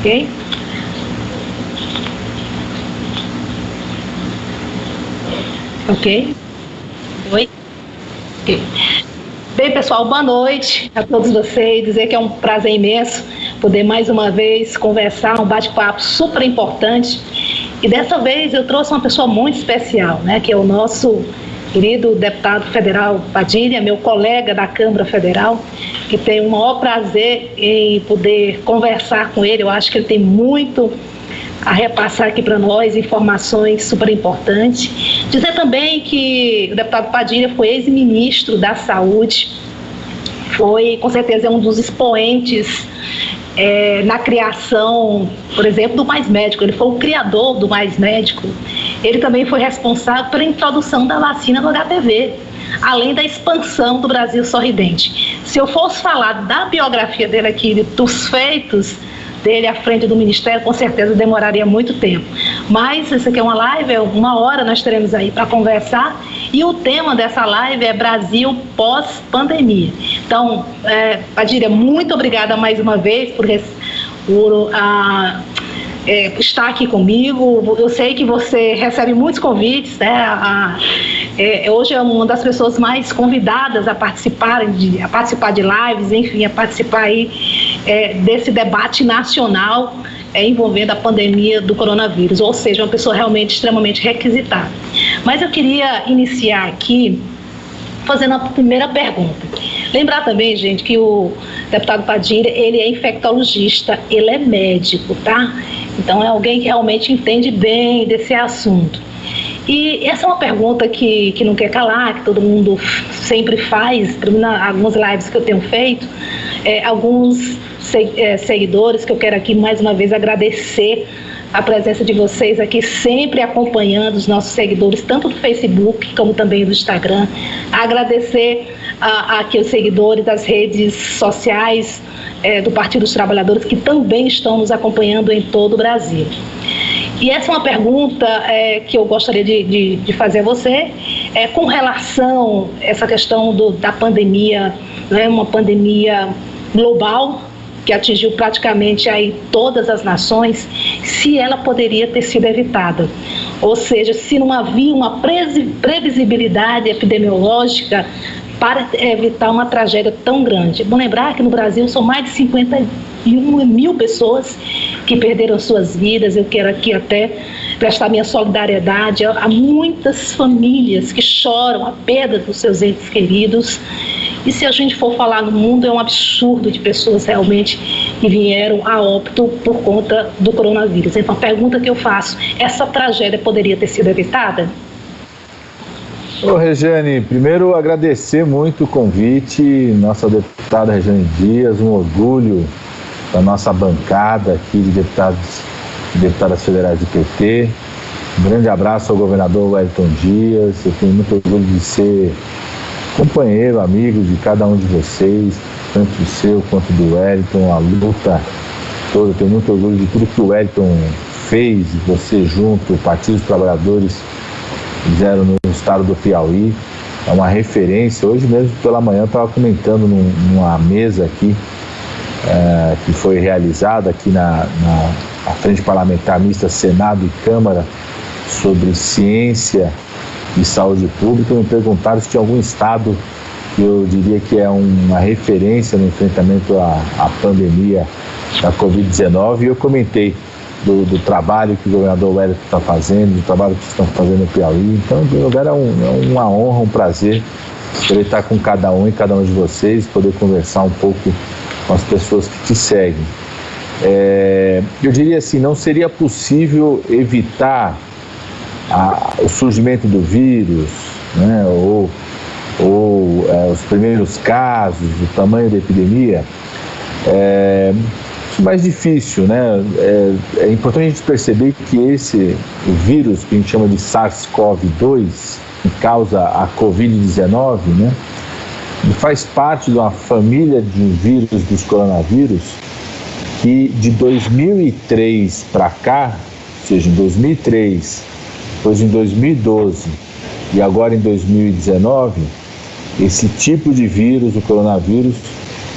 Ok? Ok? Oi? Ok. Bem, pessoal, boa noite a todos vocês. Dizer que é um prazer imenso poder mais uma vez conversar, um bate-papo super importante. E dessa vez eu trouxe uma pessoa muito especial, né, que é o nosso querido deputado federal Padilha, meu colega da Câmara Federal, que tem o maior prazer em poder conversar com ele. Eu acho que ele tem muito a repassar aqui para nós, informações super importantes. Dizer também que o deputado Padilha foi ex-ministro da Saúde, foi, com certeza, um dos expoentes na criação, por exemplo, do Mais Médico. Ele foi o criador do Mais Médico. Ele também foi responsável pela introdução da vacina do HPV, além da expansão do Brasil Sorridente. Se eu fosse falar da biografia dele aqui, dos feitos dele à frente do Ministério, com certeza demoraria muito tempo. Mas isso aqui é uma live, uma hora nós teremos aí para conversar, e o tema dessa live é Brasil pós-pandemia. Então, Padilha, muito obrigada mais uma vez por estar aqui comigo. Eu sei que você recebe muitos convites, né? Hoje é uma das pessoas mais convidadas a participar de lives, enfim, a participar aí desse debate nacional envolvendo a pandemia do coronavírus, ou seja, uma pessoa realmente extremamente requisitada. Mas eu queria iniciar aqui fazendo a primeira pergunta. Lembrar também, gente, que o deputado Padilha, ele é infectologista, ele é médico, tá? Então é alguém que realmente entende bem desse assunto. E essa é uma pergunta que não quer calar, que todo mundo sempre faz, algumas lives que eu tenho feito, alguns seguidores que eu quero aqui mais uma vez agradecer a presença de vocês aqui, sempre acompanhando os nossos seguidores, tanto do Facebook como também do Instagram. Agradecer aqui os seguidores das redes sociais do Partido dos Trabalhadores, que também estão nos acompanhando em todo o Brasil. E essa é uma pergunta que eu gostaria de fazer a você, com relação a essa questão da pandemia, né, uma pandemia global, que atingiu praticamente aí todas as nações, se ela poderia ter sido evitada. Ou seja, se não havia uma previsibilidade epidemiológica para evitar uma tragédia tão grande. Bom lembrar que no Brasil são mais de 51 mil pessoas que perderam suas vidas. Eu quero aqui até prestar minha solidariedade a muitas famílias que choram a perda dos seus entes queridos. E se a gente for falar no mundo, é um absurdo de pessoas realmente que vieram a óbito por conta do coronavírus. Então, a pergunta que eu faço, essa tragédia poderia ter sido evitada? Ô, Regiane, primeiro agradecer muito o convite, nossa deputada Regiane Dias, um orgulho da nossa bancada aqui de deputados e deputadas federais do PT. Um grande abraço ao governador Wellington Dias. Eu tenho muito orgulho de ser companheiro, amigo de cada um de vocês, tanto o seu quanto do Wellington, a luta toda. Eu tenho muito orgulho de tudo que o Wellington fez, você junto, o Partido dos Trabalhadores fizeram no estado do Piauí. É uma referência. Hoje mesmo pela manhã eu estava comentando numa mesa aqui que foi realizada aqui na Frente Parlamentar Mista Senado e Câmara sobre ciência e saúde pública. Me perguntaram se tinha algum estado que eu diria que é uma referência no enfrentamento à pandemia da Covid-19, e eu comentei do trabalho que o governador Wellington está fazendo, do trabalho que estão fazendo no Piauí. Então, em primeiro lugar, é uma honra, um prazer poder estar com cada um e cada um de vocês, poder conversar um pouco com as pessoas que te seguem. Eu diria assim, não seria possível evitar o surgimento do vírus, né, ou os primeiros casos, o tamanho da epidemia. Mais difícil, né? É importante a gente perceber que o vírus que a gente chama de SARS-CoV-2, que causa a Covid-19, né, ele faz parte de uma família de vírus dos coronavírus que de 2003 para cá, ou seja, em 2003, depois em 2012 e agora em 2019, esse tipo de vírus, o coronavírus,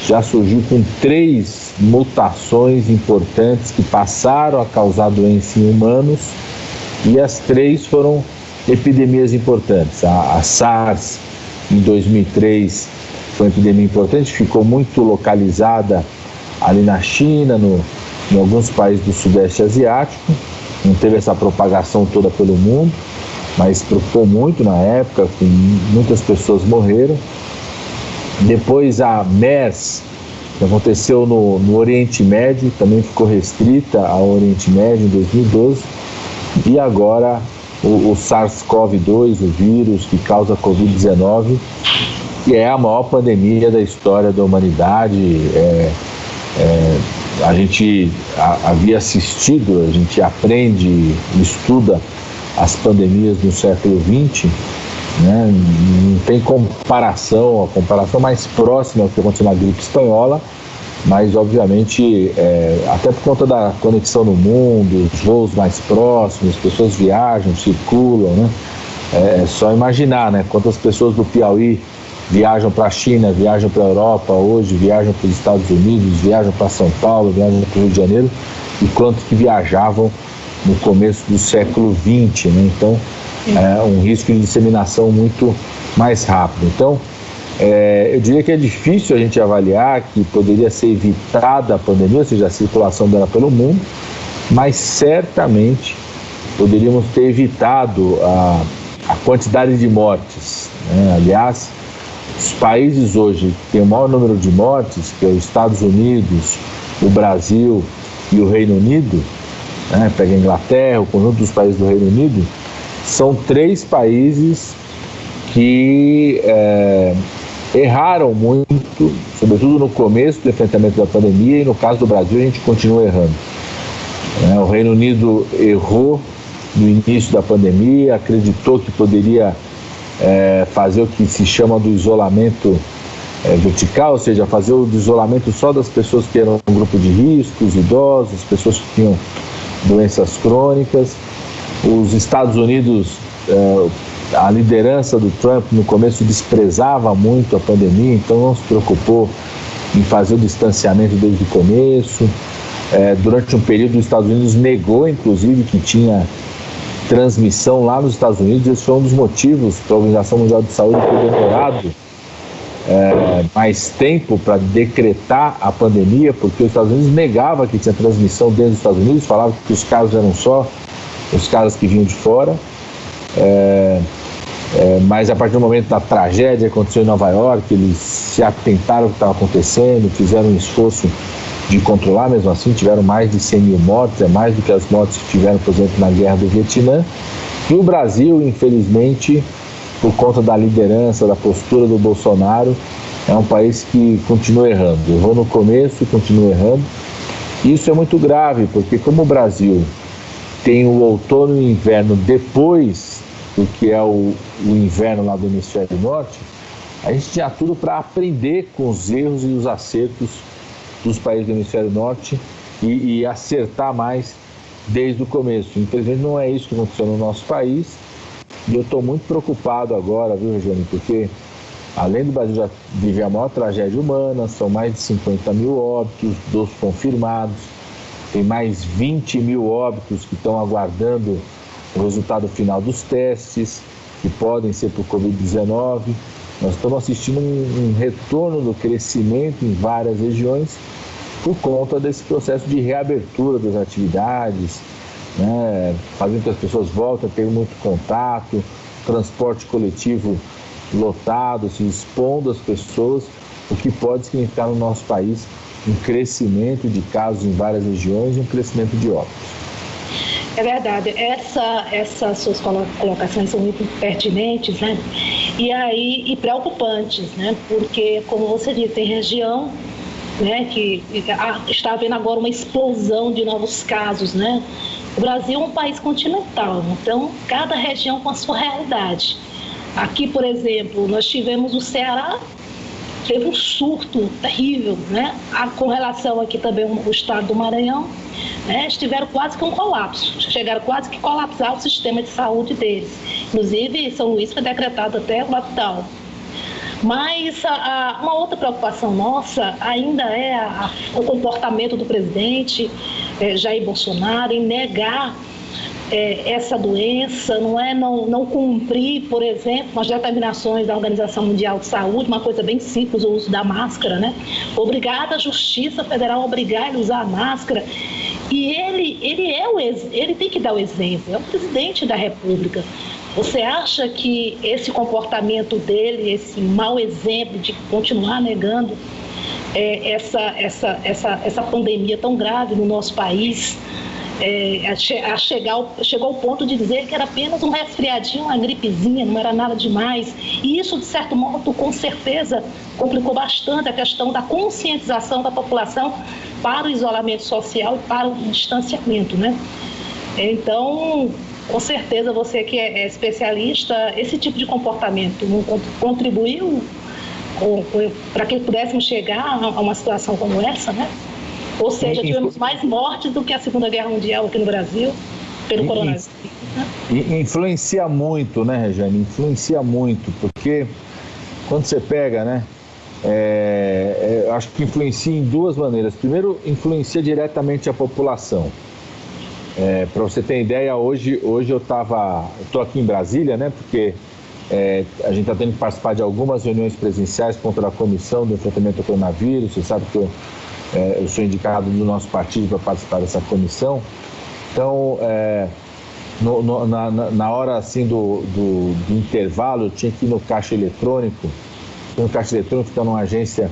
já surgiu com 3 mutações importantes que passaram a causar doença em humanos, e as 3 foram epidemias importantes. A SARS, em 2003, foi uma epidemia importante, ficou muito localizada ali na China, em alguns países do Sudeste Asiático, não teve essa propagação toda pelo mundo, mas preocupou muito na época, muitas pessoas morreram. Depois a MERS, que aconteceu no Oriente Médio, também ficou restrita ao Oriente Médio em 2012, e agora o SARS-CoV-2, o vírus que causa Covid-19, que é a maior pandemia da história da humanidade. A gente havia assistido, a gente aprende, estuda as pandemias do século XX, né? Não tem comparação, a comparação mais próxima é o que aconteceu na gripe espanhola, mas obviamente, até por conta da conexão no mundo, os voos mais próximos, as pessoas viajam, circulam, né? É só imaginar, né? Quantas pessoas do Piauí viajam para a China, viajam para a Europa hoje, viajam para os Estados Unidos, viajam para São Paulo, viajam para o Rio de Janeiro, e quantos que viajavam no começo do século XX, né? Então, é um risco de disseminação muito mais rápido. Então, eu diria que é difícil a gente avaliar que poderia ser evitada a pandemia, ou seja, a circulação dela pelo mundo, mas certamente poderíamos ter evitado a quantidade de mortes, né? Aliás, os países hoje que têm o maior número de mortes, que é os Estados Unidos, o Brasil e o Reino Unido, né? Pega a Inglaterra, o conjunto dos países do Reino Unido, são 3 países que erraram muito, sobretudo no começo do enfrentamento da pandemia, e no caso do Brasil a gente continua errando. O Reino Unido errou no início da pandemia, acreditou que poderia fazer o que se chama do isolamento vertical, ou seja, fazer o isolamento só das pessoas que eram um grupo de risco, os idosos, pessoas que tinham doenças crônicas. Os Estados Unidos, a liderança do Trump no começo desprezava muito a pandemia, então não se preocupou em fazer o distanciamento desde o começo. Durante um período, os Estados Unidos negou, inclusive, que tinha transmissão lá nos Estados Unidos. Esse foi um dos motivos para a Organização Mundial de Saúde ter demorado mais tempo para decretar a pandemia, porque os Estados Unidos negava que tinha transmissão dentro dos Estados Unidos, falava que os casos eram só os casos que vinham de fora. Mas a partir do momento da tragédia que aconteceu em Nova York, eles se atentaram ao que estava acontecendo, fizeram um esforço de controlar. Mesmo assim tiveram mais de 100 mil mortes, mais do que as mortes que tiveram, por exemplo, na guerra do Vietnã. E o Brasil, infelizmente, por conta da liderança, da postura do Bolsonaro, é um país que continua errando. Errou no começo e continua errando. Isso é muito grave, porque como o Brasil tem o outono e o inverno depois do que é o inverno lá do hemisfério norte, a gente tinha tudo para aprender com os erros e os acertos dos países do hemisfério norte e acertar mais desde o começo. Infelizmente não é isso que aconteceu no nosso país, e eu estou muito preocupado agora, viu, Regiane, porque além do Brasil já viver a maior tragédia humana, são mais de 50 mil óbitos, 2 confirmados, tem mais 20 mil óbitos que estão aguardando o resultado final dos testes, que podem ser por Covid-19. Nós estamos assistindo um retorno do crescimento em várias regiões por conta desse processo de reabertura das atividades, né? Fazendo que as pessoas voltem a ter muito contato, transporte coletivo lotado, se expondo as pessoas, o que pode significar no nosso país um crescimento de casos em várias regiões e um crescimento de óbitos. É verdade, essas suas colocações são muito pertinentes, né? E preocupantes, né? Porque, como você disse, tem região, né, que está havendo agora uma explosão de novos casos, né? O Brasil é um país continental, então cada região com a sua realidade. Aqui, por exemplo, nós tivemos o Ceará, teve um surto terrível, né? Com relação aqui também o estado do Maranhão, né? Tiveram quase que um colapso, chegaram quase que colapsar o sistema de saúde deles. Inclusive, São Luís foi decretado até lockdown. Mas uma outra preocupação nossa ainda é o comportamento do presidente Jair Bolsonaro em negar essa doença, não cumprir, por exemplo, as determinações da Organização Mundial de Saúde, uma coisa bem simples, o uso da máscara, né? Obrigar a Justiça Federal a obrigar ele a usar a máscara. E ele tem que dar o exemplo, é o presidente da República. Você acha que esse comportamento dele, esse mau exemplo de continuar negando essa pandemia tão grave no nosso país, chegou ao ponto de dizer que era apenas um resfriadinho, uma gripezinha, não era nada demais. E isso, de certo modo, com certeza, complicou bastante a questão da conscientização da população para o isolamento social e para o distanciamento, né? Então, com certeza, você que é especialista, esse tipo de comportamento não contribuiu para que pudéssemos chegar a uma situação como essa, né? Ou seja, tivemos mais mortes do que a Segunda Guerra Mundial aqui no Brasil, pelo coronavírus. Influencia muito, né, Regiane? Influencia muito, porque quando você pega, né, acho que influencia em duas maneiras. Primeiro, influencia diretamente a população. Para você ter ideia, hoje eu estou aqui em Brasília, né, porque a gente está tendo que participar de algumas reuniões presenciais contra a comissão do enfrentamento ao coronavírus. Você sabe que eu sou indicado do nosso partido para participar dessa comissão. Então, na hora assim do intervalo, eu tinha que ir no caixa eletrônico. No caixa eletrônico fica numa agência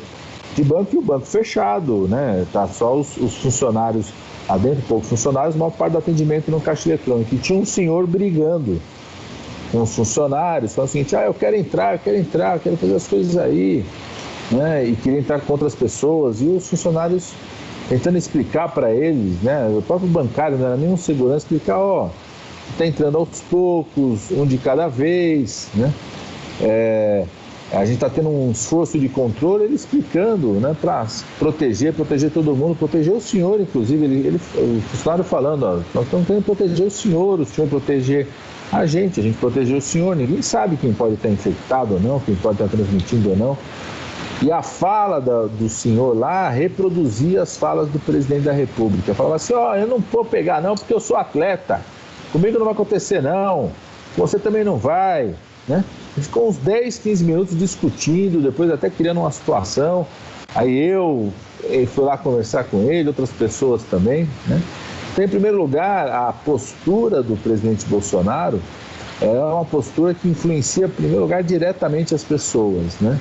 de banco, e o banco fechado, né? Tá só os funcionários lá dentro, poucos funcionários, a maior parte do atendimento no caixa eletrônico. E tinha um senhor brigando com os funcionários, falando o seguinte: eu quero entrar, eu quero fazer as coisas aí, né? E queria entrar com outras pessoas, e os funcionários tentando explicar para eles, né? O próprio bancário, não era nenhum segurança, explicar: está entrando aos poucos, um de cada vez, né? A gente está tendo um esforço de controle, ele explicando, né, para proteger todo mundo, proteger o senhor, inclusive, o funcionário falando: nós estamos querendo proteger o senhor proteger a gente proteger o senhor, ninguém sabe quem pode estar infectado ou não, quem pode estar transmitindo ou não. E a fala do senhor lá reproduzia as falas do presidente da República. Falava assim: eu não vou pegar não, porque eu sou atleta, comigo não vai acontecer não, você também não vai, né? Ficou uns 10, 15 minutos discutindo, depois até criando uma situação. Aí eu fui lá conversar com ele, outras pessoas também, né? Então, em primeiro lugar, a postura do presidente Bolsonaro é uma postura que influencia, em primeiro lugar, diretamente as pessoas, né?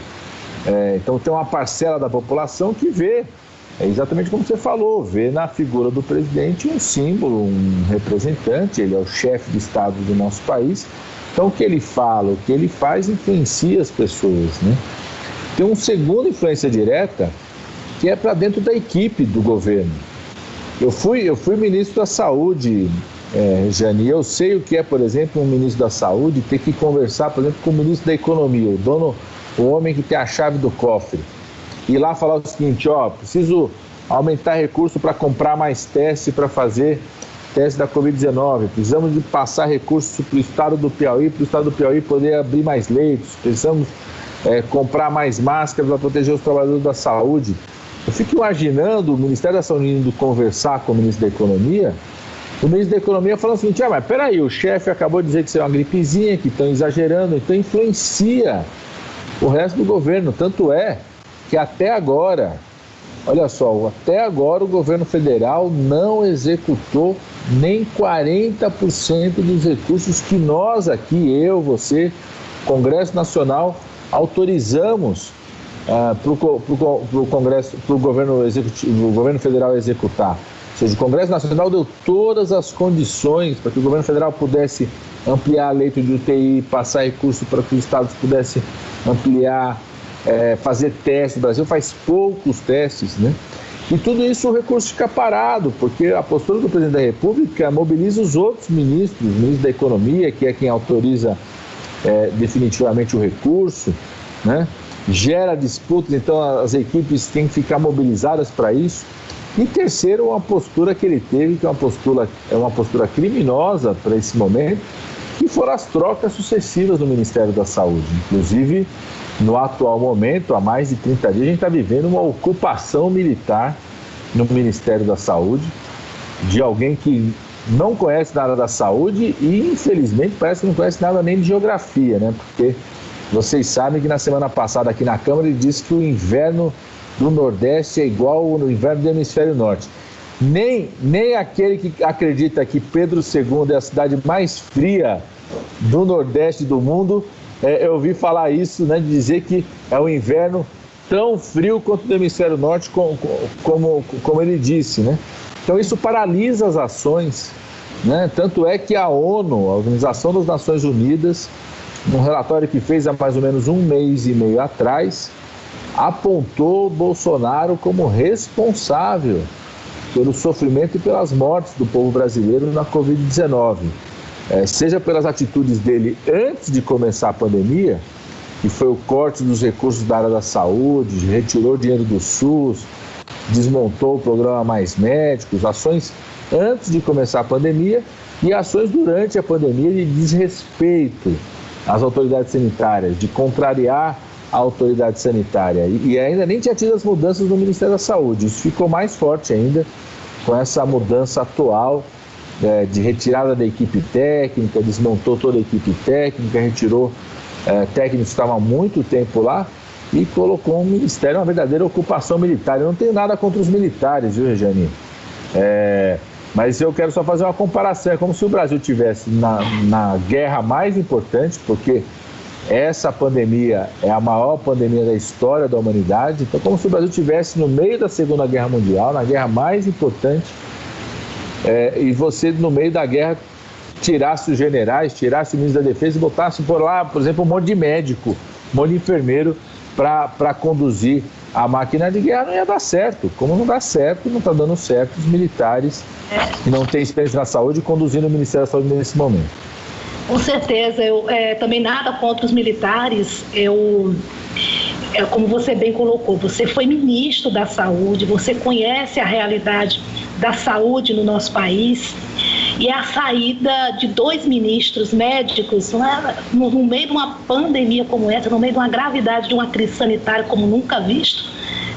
Então tem uma parcela da população que vê, exatamente como você falou, vê na figura do presidente um símbolo, um representante, ele é o chefe de Estado do nosso país. Então o que ele fala, o que ele faz influencia as pessoas, né? Tem uma segunda influência direta que é para dentro da equipe do governo. Eu fui ministro da Saúde, Jane, e eu sei o que é, por exemplo, um ministro da Saúde ter que conversar, por exemplo, com o ministro da Economia, o homem que tem a chave do cofre, e lá falar o seguinte: preciso aumentar recurso para comprar mais teste para fazer teste da Covid-19, precisamos de passar recursos para o estado do Piauí poder abrir mais leitos, precisamos comprar mais máscaras para proteger os trabalhadores da saúde. Eu fico imaginando o Ministério da Saúde indo conversar com o ministro da Economia, o ministro da Economia falando o seguinte: mas peraí, o chefe acabou de dizer que isso é uma gripezinha, que estão exagerando, então influencia o resto do governo. Tanto é que até agora, olha só, até agora o governo federal não executou nem 40% dos recursos que nós aqui, eu, você, Congresso Nacional, autorizamos para o Congresso, para o governo federal executar. Ou seja, o Congresso Nacional deu todas as condições para que o governo federal pudesse ampliar leito de UTI, passar recurso para que os estados pudessem ampliar, fazer testes. O Brasil faz poucos testes, né? E tudo isso o recurso fica parado, porque a postura do presidente da República mobiliza os outros ministros, o ministro da Economia, que é quem autoriza definitivamente o recurso, né? Gera disputas, então as equipes têm que ficar mobilizadas para isso. E terceiro, uma postura que ele teve, que é uma postura criminosa para esse momento, que foram as trocas sucessivas no Ministério da Saúde. Inclusive, no atual momento, há mais de 30 dias, a gente está vivendo uma ocupação militar no Ministério da Saúde, de alguém que não conhece nada da saúde e, infelizmente, parece que não conhece nada nem de geografia, né? Porque vocês sabem que na semana passada aqui na Câmara ele disse que o inverno do Nordeste é igual ao inverno do Hemisfério Norte. Nem aquele que acredita que Pedro II é a cidade mais fria do Nordeste do mundo, eu ouvi falar isso, né, de dizer que é um inverno tão frio quanto do Hemisfério Norte, como ele disse, né? Então isso paralisa as ações, né? Tanto é que a ONU, a Organização das Nações Unidas, num relatório que fez há mais ou menos 1 mês e meio atrás, apontou Bolsonaro como responsável pelo sofrimento e pelas mortes do povo brasileiro na Covid-19. Seja pelas atitudes dele antes de começar a pandemia, que foi o corte dos recursos da área da saúde, retirou dinheiro do SUS, desmontou o programa Mais Médicos, ações antes de começar a pandemia e ações durante a pandemia de desrespeito às autoridades sanitárias, de contrariar a autoridade sanitária. E ainda nem tinha tido as mudanças no Ministério da Saúde. Isso ficou mais forte ainda com essa mudança atual de retirada da equipe técnica, desmontou toda a equipe técnica, retirou técnicos que estavam há muito tempo lá e colocou um ministério, uma verdadeira ocupação militar. Eu não tenho nada contra os militares, viu, Regiane? Mas eu quero só fazer uma comparação. É como se o Brasil estivesse na guerra mais importante, porque essa pandemia é a maior pandemia da história da humanidade. Então, como se o Brasil estivesse no meio da Segunda Guerra Mundial, na guerra mais importante, e você, no meio da guerra, tirasse os generais, tirasse o ministro da Defesa e botasse por lá, por exemplo, um monte de médico, um monte de enfermeiro para conduzir a máquina de guerra. Não ia dar certo. Como não dá certo, não está dando certo os militares que não têm experiência na saúde conduzindo o Ministério da Saúde nesse momento. Com certeza, eu também nada contra os militares. Como você bem colocou, você foi ministro da Saúde, você conhece a realidade da saúde no nosso país, e a saída de 2 ministros médicos no meio de uma pandemia como essa, no meio de uma gravidade de uma crise sanitária como nunca visto,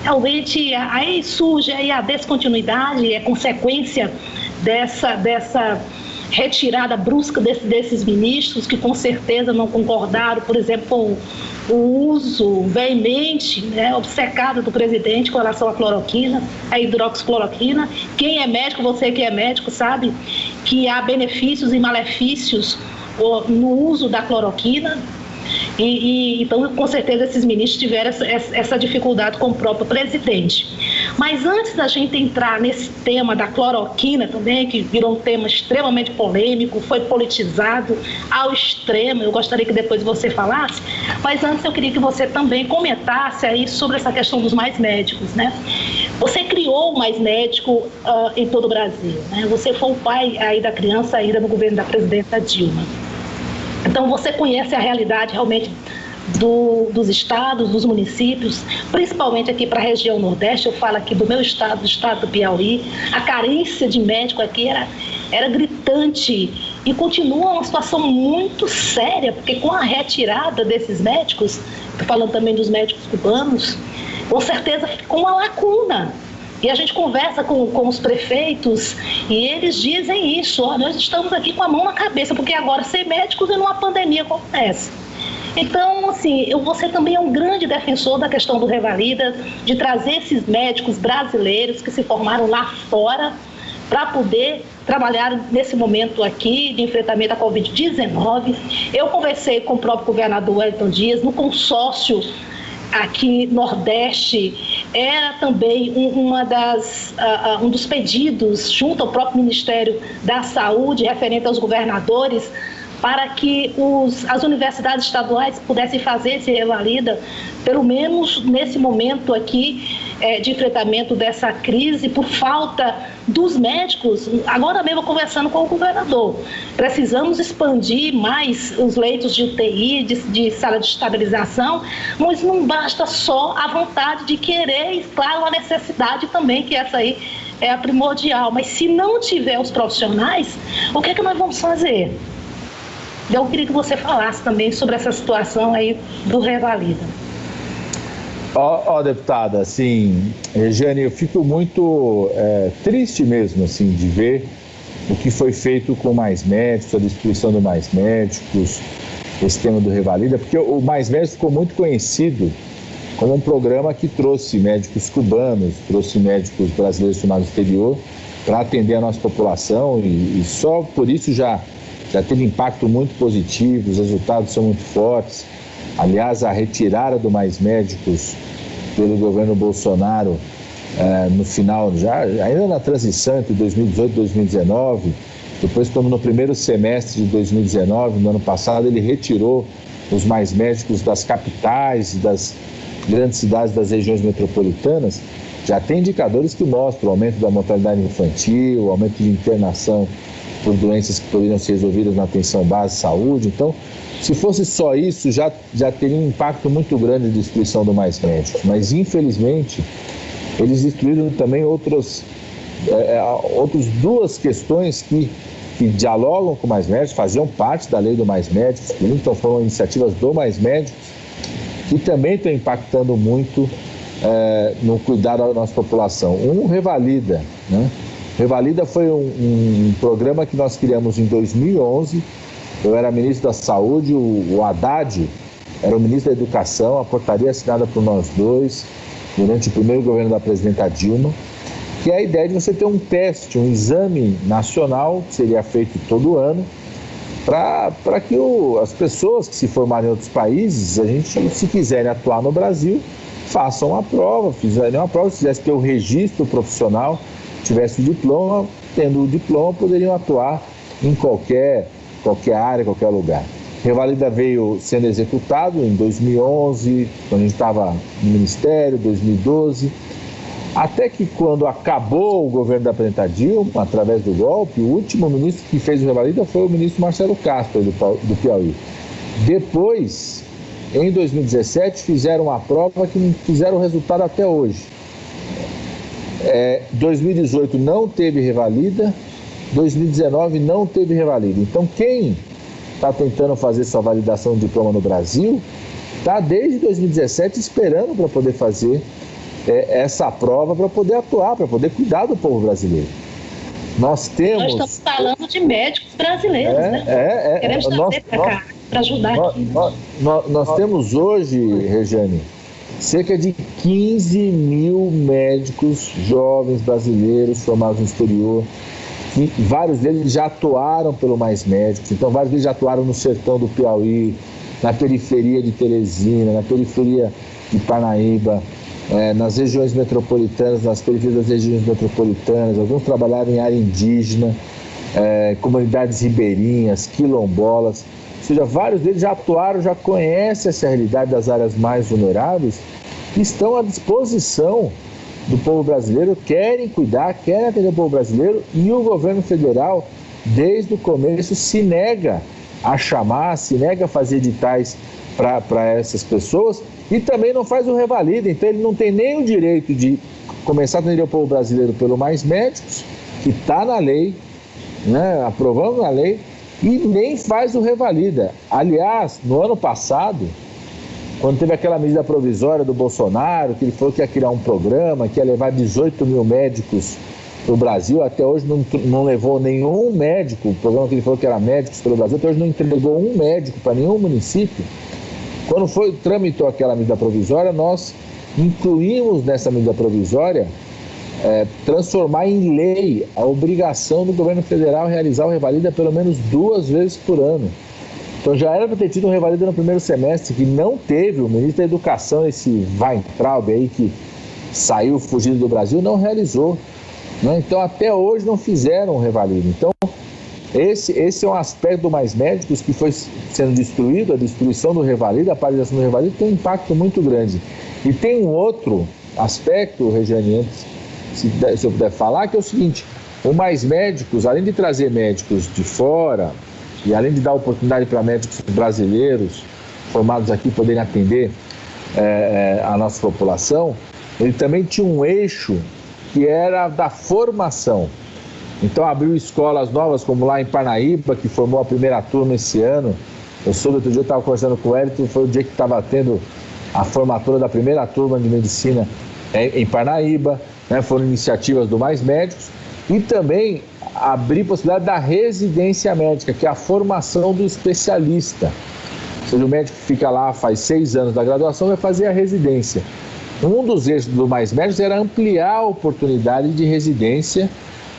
realmente aí surge aí a descontinuidade, é consequência dessa retirada brusca desses ministros que com certeza não concordaram, por exemplo, com o uso veemente, obcecado do presidente com relação à cloroquina, à hidroxicloroquina. Quem é médico, você que é médico, sabe que há benefícios e malefícios no uso da cloroquina. Então, com certeza, esses ministros tiveram essa dificuldade com o próprio presidente. Mas antes da gente entrar nesse tema da cloroquina também, que virou um tema extremamente polêmico, foi politizado ao extremo, eu gostaria que depois você falasse, mas antes eu queria que você também comentasse aí sobre essa questão dos Mais Médicos, né? Você criou o Mais Médico em todo o Brasil, né? Você foi o pai aí da criança ainda no governo da presidenta Dilma. Então, você conhece a realidade realmente dos estados, dos municípios, principalmente aqui para a região Nordeste. Eu falo aqui do meu estado, do estado do Piauí. A carência de médico aqui era gritante e continua uma situação muito séria, porque com a retirada desses médicos, estou falando também dos médicos cubanos, com certeza ficou uma lacuna. E a gente conversa com os prefeitos e eles dizem isso, nós estamos aqui com a mão na cabeça, porque agora ser médicos e numa pandemia como essa. Então, assim, você também é um grande defensor da questão do Revalida, de trazer esses médicos brasileiros que se formaram lá fora para poder trabalhar nesse momento aqui de enfrentamento à Covid-19. Eu conversei com o próprio governador Wellington Dias no consórcio aqui Nordeste, era também um dos pedidos junto ao próprio Ministério da Saúde, referente aos governadores, para que as universidades estaduais pudessem fazer esse Revalida, pelo menos nesse momento aqui de enfrentamento dessa crise, por falta dos médicos. Agora mesmo conversando com o governador, precisamos expandir mais os leitos de UTI, de sala de estabilização, mas não basta só a vontade de querer, e claro, a necessidade também, que essa aí é a primordial, mas se não tiver os profissionais, o que é que nós vamos fazer? Então, eu queria que você falasse também sobre essa situação aí do Revalida. Deputada, assim, Regiane, eu fico muito triste mesmo, assim, de ver o que foi feito com Mais Médicos, a destruição do Mais Médicos, esse tema do Revalida, porque o Mais Médicos ficou muito conhecido como um programa que trouxe médicos cubanos, trouxe médicos brasileiros formados no exterior para atender a nossa população e só por isso já teve impacto muito positivo, os resultados são muito fortes. Aliás, a retirada do Mais Médicos pelo governo Bolsonaro no final, ainda na transição entre 2018 e 2019, depois como no primeiro semestre de 2019, no ano passado, ele retirou os Mais Médicos das capitais e das grandes cidades das regiões metropolitanas, já tem indicadores que mostram o aumento da mortalidade infantil, o aumento de internação por doenças que poderiam ser resolvidas na atenção base de saúde. Então, se fosse só isso, já teria um impacto muito grande de destruição do Mais Médicos. Mas, infelizmente, eles destruíram também outras duas questões que dialogam com o Mais Médicos, faziam parte da lei do Mais Médicos, então foram iniciativas do Mais Médicos, que também estão impactando muito no cuidado da nossa população. Revalida, né? Revalida foi um programa que nós criamos em 2011. Eu era ministro da Saúde, o Haddad era o ministro da Educação, a portaria assinada por nós dois, durante o primeiro governo da presidenta Dilma, que é a ideia de você ter um teste, um exame nacional, que seria feito todo ano, para que as pessoas que se formarem em outros países, se quiserem atuar no Brasil, façam a prova, fizessem ter o registro profissional, tivesse o diploma, tendo o diploma, poderiam atuar em qualquer área, qualquer lugar. Revalida veio sendo executado em 2011, quando a gente estava no Ministério, 2012, até que quando acabou o governo da presidenta Dilma, através do golpe, o último ministro que fez o Revalida foi o ministro Marcelo Castro, do Piauí. Depois, em 2017, fizeram uma prova que não fizeram resultado até hoje. 2018 não teve Revalida, 2019 não teve Revalida. Então, quem está tentando fazer sua validação de diploma no Brasil está desde 2017 esperando para poder fazer essa prova, para poder atuar, para poder cuidar do povo brasileiro. Nós estamos falando de médicos brasileiros, né? Queremos trazer para ajudar aqui. Nós temos hoje, Regiane, cerca de 15 mil médicos jovens brasileiros formados no exterior, e vários deles já atuaram pelo Mais Médicos, então vários deles já atuaram no sertão do Piauí, na periferia de Teresina, na periferia de Parnaíba, nas regiões metropolitanas, nas periferias das regiões metropolitanas, alguns trabalharam em área indígena, comunidades ribeirinhas, quilombolas, ou seja, vários deles já atuaram, já conhecem essa realidade das áreas mais vulneráveis, e estão à disposição do povo brasileiro, querem cuidar, querem atender o povo brasileiro, e o governo federal, desde o começo, se nega a chamar, se nega a fazer editais para essas pessoas, e também não faz o Revalida. Então ele não tem nem o direito de começar a atender o povo brasileiro pelo Mais Médicos, que está na lei, né, aprovando na lei, e nem faz o Revalida. Aliás, no ano passado, quando teve aquela medida provisória do Bolsonaro, que ele falou que ia criar um programa, que ia levar 18 mil médicos para o Brasil, até hoje não levou nenhum médico, o programa que ele falou que era médicos pelo Brasil, até hoje não entregou um médico para nenhum município. Quando tramitou aquela medida provisória, nós incluímos nessa medida provisória transformar em lei a obrigação do governo federal realizar o Revalida pelo menos 2 vezes por ano. Então já era para ter tido um Revalida no primeiro semestre, que não teve. O ministro da Educação, esse Weintraub aí, que saiu fugindo do Brasil, não realizou, né? Então até hoje não fizeram um Revalida. Então esse é um aspecto do Mais Médicos que foi sendo destruído, a destruição do Revalida, a paralisação do Revalida tem um impacto muito grande. E tem um outro aspecto, Regiane, antes, se eu puder falar, que é o seguinte: o Mais Médicos, além de trazer médicos de fora, e além de dar oportunidade para médicos brasileiros formados aqui poderem atender a nossa população, ele também tinha um eixo que era da formação. Então abriu escolas novas, como lá em Parnaíba, que formou a primeira turma esse ano. Eu soube, outro dia eu estava conversando com o Hélio, foi o dia que estava tendo a formatura da primeira turma de medicina em Parnaíba, né? Foram iniciativas do Mais Médicos. E também abrir possibilidade da residência médica, que é a formação do especialista. Ou seja, o médico que fica lá, faz 6 anos da graduação, vai fazer a residência. Um dos eixos do Mais Médicos era ampliar a oportunidade de residência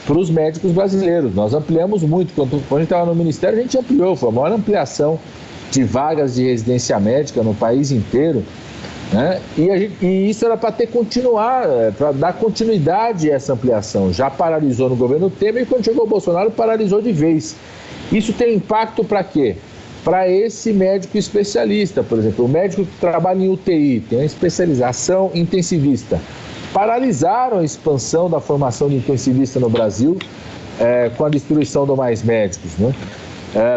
para os médicos brasileiros. Nós ampliamos muito. Quando a gente estava no Ministério, a gente ampliou, foi a maior ampliação de vagas de residência médica no país inteiro, né? E isso era para para dar continuidade a essa ampliação. Já paralisou no governo Temer e quando chegou o Bolsonaro paralisou de vez. Isso tem impacto para quê? Para esse médico especialista, por exemplo, o médico que trabalha em UTI, tem uma especialização intensivista. Paralisaram a expansão da formação de intensivista no Brasil com a destruição do Mais Médicos, né?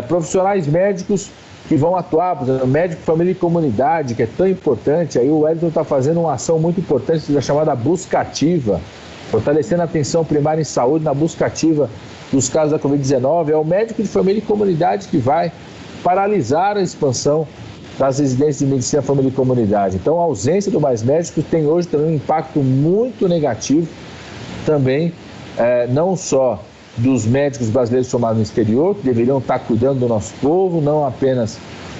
Profissionais médicos que vão atuar, por exemplo, médico, família e comunidade, que é tão importante. Aí o Wellington está fazendo uma ação muito importante, chamada busca ativa, fortalecendo a atenção primária em saúde na busca ativa dos casos da Covid-19. É o médico de família e comunidade que vai paralisar a expansão das residências de medicina, família e comunidade. Então a ausência do Mais Médicos tem hoje também um impacto muito negativo, também não só dos médicos brasileiros formados no exterior, que deveriam estar cuidando do nosso povo, não apenas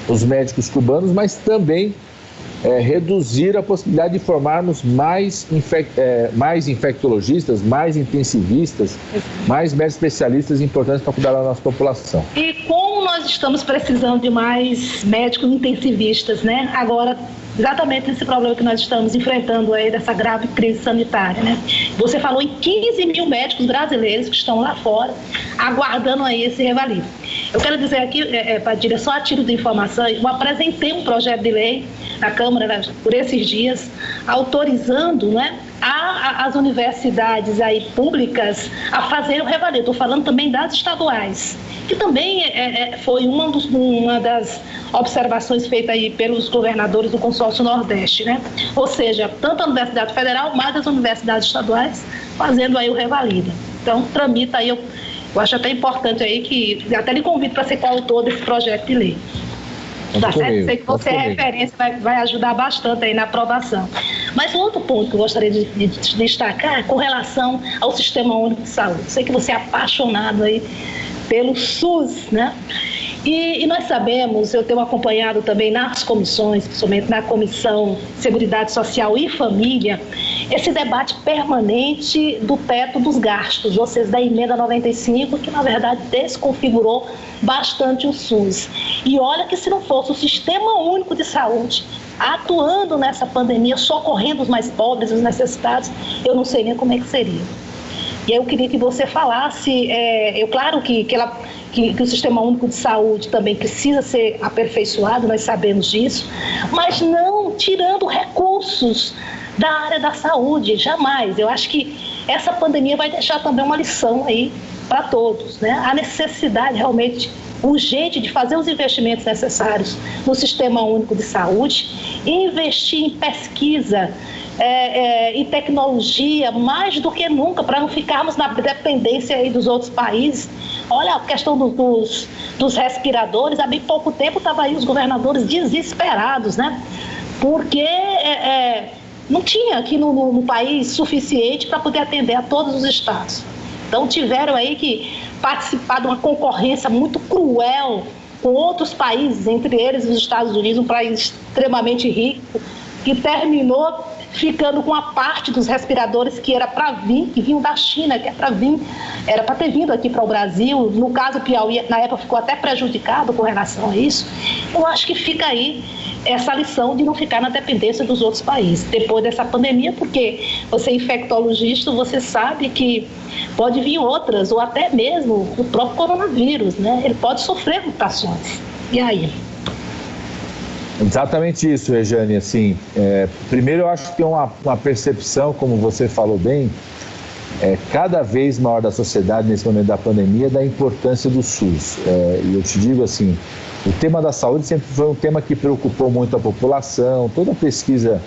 os médicos cubanos, mas também reduzir a possibilidade de formarmos mais infectologistas, mais intensivistas, mais médicos especialistas importantes para cuidar da nossa população. E como nós estamos precisando de mais médicos intensivistas, né? Agora, exatamente esse problema que nós estamos enfrentando aí, dessa grave crise sanitária, né? Você falou em 15 mil médicos brasileiros que estão lá fora, aguardando aí esse revalide. Eu quero dizer aqui, Padilha, só a título de informação, eu apresentei um projeto de lei na Câmara por esses dias, autorizando, né, as universidades aí públicas a fazer o revalide. Estou falando também das estaduais, que também foi uma das observações feitas aí pelos governadores do Consórcio Nordeste, né? Ou seja, tanto a Universidade Federal, mais as universidades estaduais, fazendo aí o revalida. Então, tramita aí, eu acho até importante aí que, até lhe convido para ser coautor desse projeto de lei. Tá certo? Sei que você é referência, vai ajudar bastante aí na aprovação. Mas um outro ponto que eu gostaria de destacar é com relação ao Sistema Único de Saúde. Sei que você é apaixonado aí pelo SUS, né? E nós sabemos, eu tenho acompanhado também nas comissões, principalmente na Comissão de Seguridade Social e Família, esse debate permanente do teto dos gastos, ou seja, da emenda 95, que na verdade desconfigurou bastante o SUS. E olha que se não fosse o Sistema Único de Saúde atuando nessa pandemia, socorrendo os mais pobres, os necessitados, eu não sei nem como é que seria. E eu queria que você falasse, claro que o Sistema Único de Saúde também precisa ser aperfeiçoado, nós sabemos disso, mas não tirando recursos da área da saúde, jamais. Eu acho que essa pandemia vai deixar também uma lição aí para todos, né? A necessidade realmente urgente de fazer os investimentos necessários no Sistema Único de Saúde, investir em pesquisa, em tecnologia, mais do que nunca, para não ficarmos na dependência aí dos outros países. Olha a questão dos respiradores, há bem pouco tempo estavam aí os governadores desesperados, né? Porque não tinha aqui no país suficiente para poder atender a todos os estados. Então tiveram aí que participar de uma concorrência muito cruel com outros países, entre eles os Estados Unidos, um país extremamente rico, que terminou ficando com a parte dos respiradores que era para vir, que vinham da China, que era para ter vindo aqui para o Brasil. No caso, o Piauí, na época, ficou até prejudicado com relação a isso. Eu acho que fica aí essa lição de não ficar na dependência dos outros países, depois dessa pandemia, porque você é infectologista, você sabe que pode vir outras, ou até mesmo o próprio coronavírus, né? Ele pode sofrer mutações. E aí? Exatamente isso, Rejane. Assim, primeiro eu acho que tem uma percepção, como você falou bem, cada vez maior da sociedade nesse momento da pandemia, da importância do SUS. E eu te digo assim, o tema da saúde sempre foi um tema que preocupou muito a população. Toda pesquisa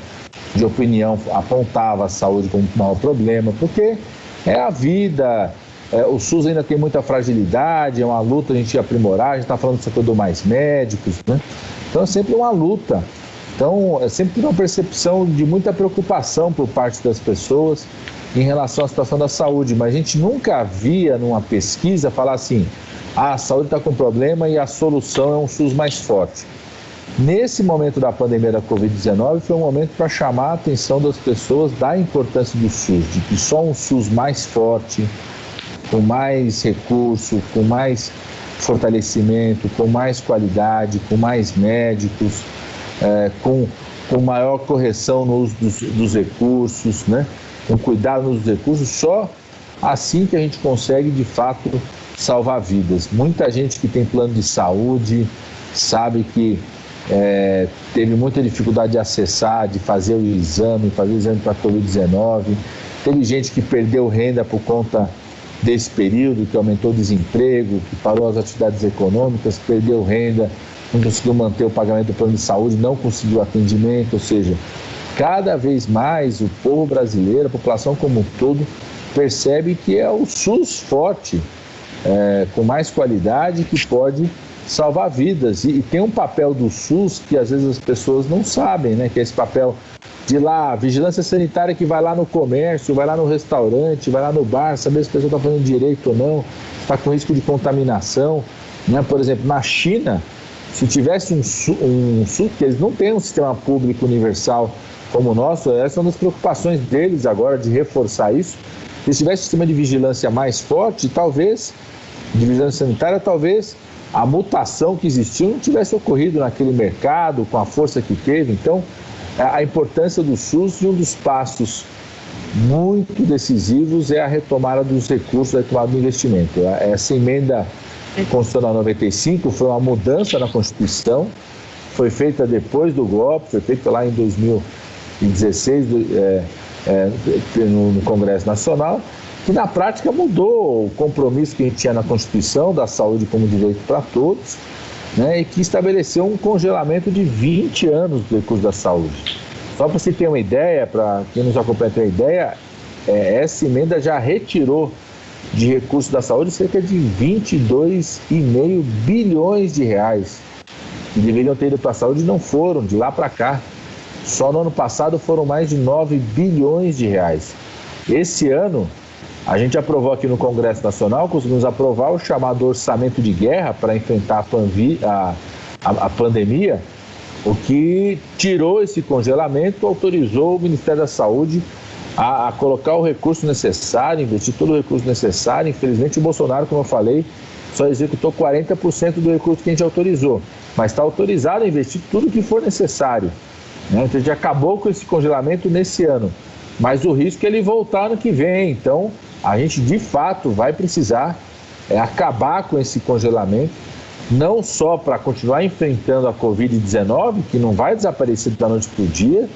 de opinião apontava a saúde como o maior problema, porque é a vida, o SUS ainda tem muita fragilidade, é uma luta a gente aprimorar, a gente está falando do setor do mais médicos, né? Então é sempre uma luta. Então é sempre uma percepção de muita preocupação por parte das pessoas em relação à situação da saúde, mas a gente nunca havia numa pesquisa falar assim, a saúde está com problema e a solução é um SUS mais forte. Nesse momento da pandemia da Covid-19 foi um momento para chamar a atenção das pessoas da importância do SUS, de que só um SUS mais forte, com mais recurso, com mais fortalecimento, com mais qualidade, com mais médicos, com maior correção no uso dos recursos, né? Com cuidado nos recursos, só assim que a gente consegue de fato salvar vidas. Muita gente que tem plano de saúde sabe que teve muita dificuldade de acessar, de fazer o exame para a Covid-19. Teve gente que perdeu renda por conta desse período, que aumentou o desemprego, que parou as atividades econômicas, perdeu renda, não conseguiu manter o pagamento do plano de saúde, não conseguiu atendimento, ou seja, cada vez mais o povo brasileiro, a população como um todo, percebe que é o SUS forte, com mais qualidade, que pode salvar vidas. E tem um papel do SUS que às vezes as pessoas não sabem, né? Que é esse papel de lá, vigilância sanitária que vai lá no comércio, vai lá no restaurante, vai lá no bar, saber se a pessoa está fazendo direito ou não, está com risco de contaminação, né? Por exemplo, na China, se tivesse um SUS, que eles não têm um sistema público universal como o nosso, essa é uma das preocupações deles agora, de reforçar isso. Se tivesse um sistema de vigilância mais forte, talvez, de vigilância sanitária, talvez a mutação que existiu não tivesse ocorrido naquele mercado, com a força que teve. Então, a importância do SUS, e um dos passos muito decisivos é a retomada dos recursos, a retomada do investimento. Essa emenda constitucional 95 foi uma mudança na Constituição, foi feita depois do golpe, foi feita lá em 2016 no Congresso Nacional, que na prática mudou o compromisso que a gente tinha na Constituição da saúde como direito para todos, né, e que estabeleceu um congelamento de 20 anos do recurso da saúde. Só para você ter uma ideia, para quem nos acompanha ter uma ideia, essa emenda já retirou de recursos da saúde cerca de 22,5 bilhões de reais que deveriam ter ido para a saúde e não foram, de lá para cá. Só no ano passado foram mais de 9 bilhões de reais. Esse ano, a gente aprovou aqui no Congresso Nacional, conseguimos aprovar o chamado orçamento de guerra para enfrentar a pandemia, o que tirou esse congelamento, autorizou o Ministério da Saúde a colocar o recurso necessário, investir todo o recurso necessário. Infelizmente o Bolsonaro, como eu falei, só executou 40% do recurso que a gente autorizou, mas está autorizado a investir tudo o que for necessário, né? Então a gente acabou com esse congelamento nesse ano, mas o risco é ele voltar ano que vem. Então a gente de fato vai precisar acabar com esse congelamento, não só para continuar enfrentando a Covid-19, que não vai desaparecer da noite para o dia,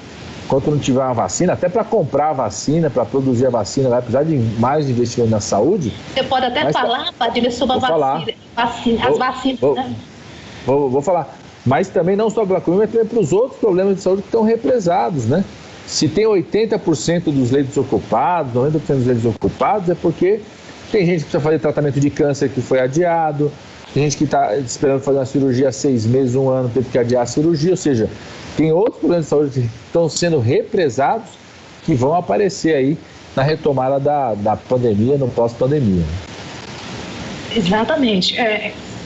enquanto não tiver uma vacina, até para comprar a vacina, para produzir a vacina, vai precisar de mais investimento na saúde. Você pode até falar, Padilha, sobre a vacina, as vacinas, né? Vou falar, mas também não só para a Covid, mas também para os outros problemas de saúde que estão represados, né? Se tem 80% dos leitos ocupados, 90% dos leitos ocupados, é porque tem gente que precisa fazer tratamento de câncer que foi adiado, tem gente que está esperando fazer uma cirurgia há 6 meses, 1 ano, teve que adiar a cirurgia, ou seja, tem outros problemas de saúde que estão sendo represados, que vão aparecer aí na retomada da pandemia, no pós-pandemia. Exatamente.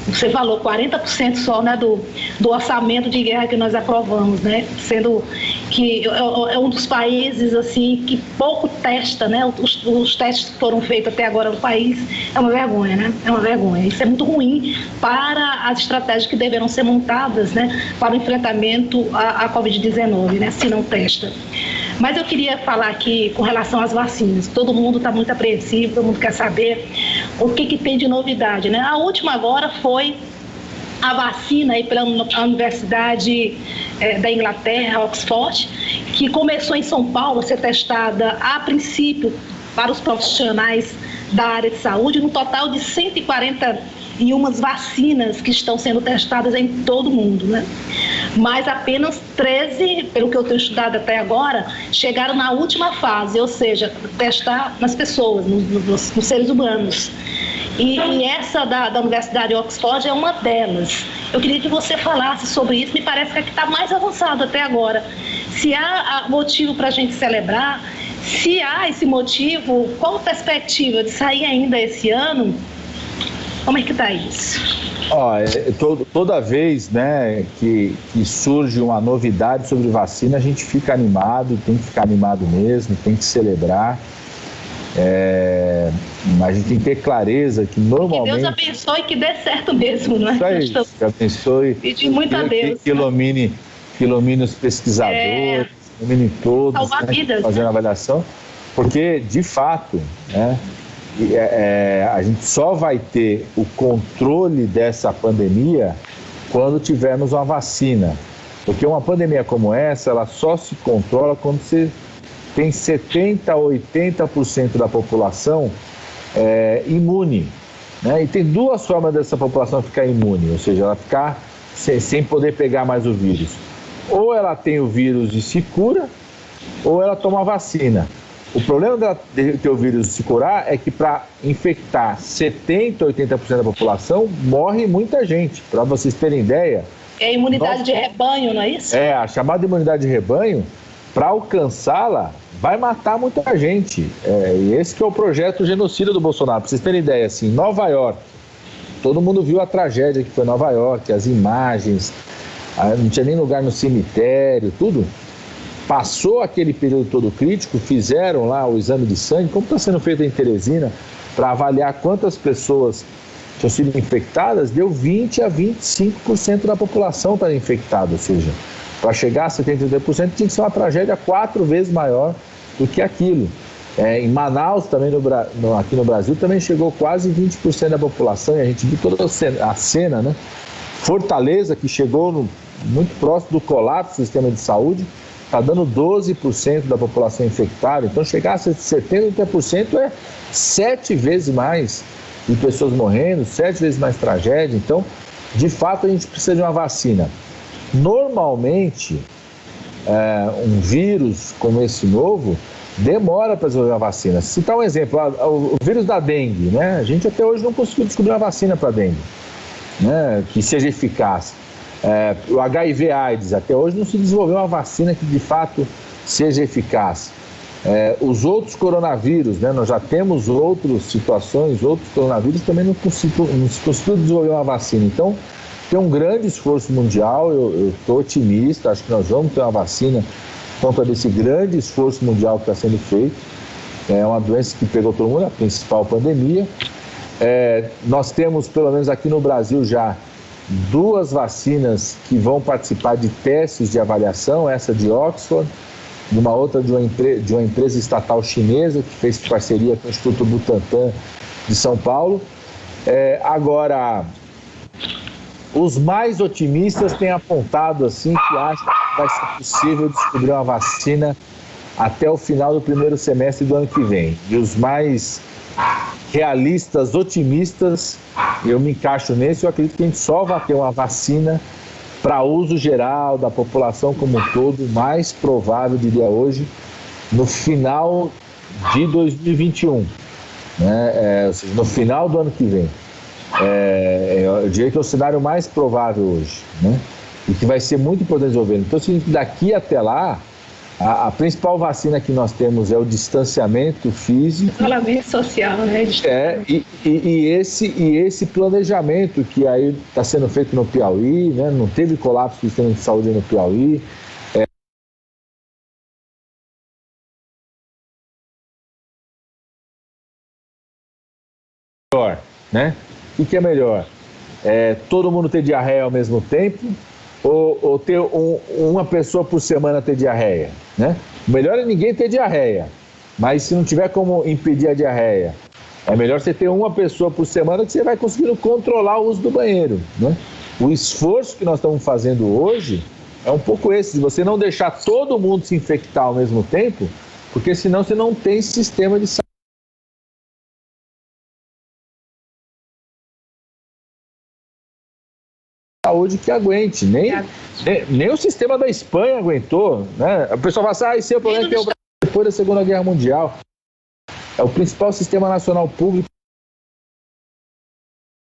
Você falou 40% só, né, do orçamento de guerra que nós aprovamos, né, sendo que é um dos países assim que pouco testa, né, os testes que foram feitos até agora no país. É uma vergonha, né, é uma vergonha. Isso é muito ruim para as estratégias que deverão ser montadas, né, para o enfrentamento à Covid-19, né, se não testa. Mas eu queria falar aqui com relação às vacinas. Todo mundo está muito apreensivo, todo mundo quer saber o que tem de novidade, né? A última agora foi a vacina aí pela Universidade da Inglaterra, Oxford, que começou em São Paulo a ser testada a princípio para os profissionais da área de saúde, no total de 141 vacinas que estão sendo testadas em todo o mundo, né? mas apenas 13, pelo que eu tenho estudado até agora, chegaram na última fase, ou seja, testar nas pessoas, nos seres humanos. E essa da Universidade de Oxford é uma delas. Eu queria que você falasse sobre isso, me parece que é que está mais avançado até agora. Se há motivo para a gente celebrar, se há esse motivo, qual a perspectiva de sair ainda esse ano? Como é que está isso? Toda vez, né, que surge uma novidade sobre vacina, a gente fica animado, tem que ficar animado mesmo, tem que celebrar. Mas a gente tem que ter clareza que normalmente... Que Deus abençoe e que dê certo mesmo, não é? Isso aí, que abençoe. Pedir muito a Deus. Que ilumine os pesquisadores, ilumine todos, salvar vidas, fazendo avaliação, porque, de fato, né, a gente só vai ter o controle dessa pandemia quando tivermos uma vacina. Porque uma pandemia como essa, ela só se controla quando você tem 70% a 80% da população imune. Né? E tem duas formas dessa população ficar imune, ou seja, ela ficar sem poder pegar mais o vírus. Ou ela tem o vírus e se cura, ou ela toma vacina. O problema de ter o vírus e se curar é que para infectar 70% a 80% da população, morre muita gente. Para vocês terem ideia... É a imunidade de rebanho, não é isso? A chamada imunidade de rebanho, para alcançá-la, vai matar muita gente. E esse que é o projeto genocida do Bolsonaro. Para vocês terem ideia, assim, em Nova York, todo mundo viu a tragédia que foi em Nova York, as imagens, não tinha nem lugar no cemitério, tudo. Passou aquele período todo crítico, fizeram lá o exame de sangue, como está sendo feito em Teresina, para avaliar quantas pessoas tinham sido infectadas, deu 20% a 25% da população estar infectada, ou seja, para chegar a 70% tinha que ser uma tragédia 4 vezes maior do que aquilo. Em Manaus, também aqui no Brasil, também chegou quase 20% da população, e a gente viu toda a cena, né? Fortaleza, que chegou muito próximo do colapso do sistema de saúde, está dando 12% da população infectada. Então, chegar a 70%, 80% é 7 vezes mais de pessoas morrendo, 7 vezes mais tragédia. Então, de fato, a gente precisa de uma vacina. Normalmente, um vírus como esse novo demora para desenvolver uma vacina. Citar um exemplo, o vírus da dengue, né? A gente até hoje não conseguiu descobrir uma vacina para dengue, né, que seja eficaz. O HIV/AIDS, até hoje não se desenvolveu uma vacina que de fato seja eficaz. Os outros coronavírus, né, nós já temos outras situações, outros coronavírus também não se conseguiu desenvolver uma vacina. Então, tem um grande esforço mundial, eu estou otimista, acho que nós vamos ter uma vacina por conta desse grande esforço mundial que está sendo feito. É uma doença que pegou todo mundo, a principal pandemia. Nós temos, pelo menos aqui no Brasil, já 2 vacinas que vão participar de testes de avaliação, essa de Oxford, de uma outra de uma empresa estatal chinesa que fez parceria com o Instituto Butantan de São Paulo. Agora, os mais otimistas têm apontado assim que acham que vai ser possível descobrir uma vacina até o final do primeiro semestre do ano que vem. E os mais realistas, otimistas, eu me encaixo nesse, eu acredito que a gente só vai ter uma vacina para uso geral da população como um todo, mais provável, diria hoje, no final de 2021, né? Ou seja, no final do ano que vem. Eu diria que é o cenário mais provável hoje, né? E que vai ser muito importante desenvolver. Então, se daqui até lá, a principal vacina que nós temos é o distanciamento físico. Isolamento social, né? E esse planejamento que aí está sendo feito no Piauí, né? Não teve colapso do sistema de saúde no Piauí. Melhor, né? O que é melhor? Todo mundo ter diarreia ao mesmo tempo ou ter uma pessoa por semana ter diarreia, né? O melhor é ninguém ter diarreia, mas se não tiver como impedir a diarreia, é melhor você ter uma pessoa por semana que você vai conseguindo controlar o uso do banheiro, né? O esforço que nós estamos fazendo hoje é um pouco esse, de você não deixar todo mundo se infectar ao mesmo tempo, porque senão você não tem sistema de saúde que aguente, nem o sistema da Espanha aguentou, né? O pessoal fala assim, esse é o problema que é o Brasil depois da Segunda Guerra Mundial. É o principal sistema nacional público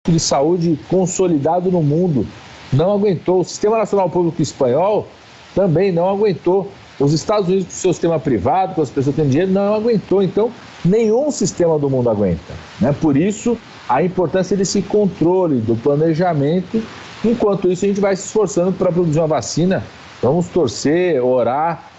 de saúde consolidado no mundo. Não aguentou. O Sistema Nacional Público Espanhol também não aguentou. Os Estados Unidos, com o seu sistema privado, com as pessoas que têm dinheiro, não aguentou. Então, nenhum sistema do mundo aguenta, né? Por isso, a importância desse controle, do planejamento. Enquanto isso, a gente vai se esforçando para produzir uma vacina. Vamos torcer, orar,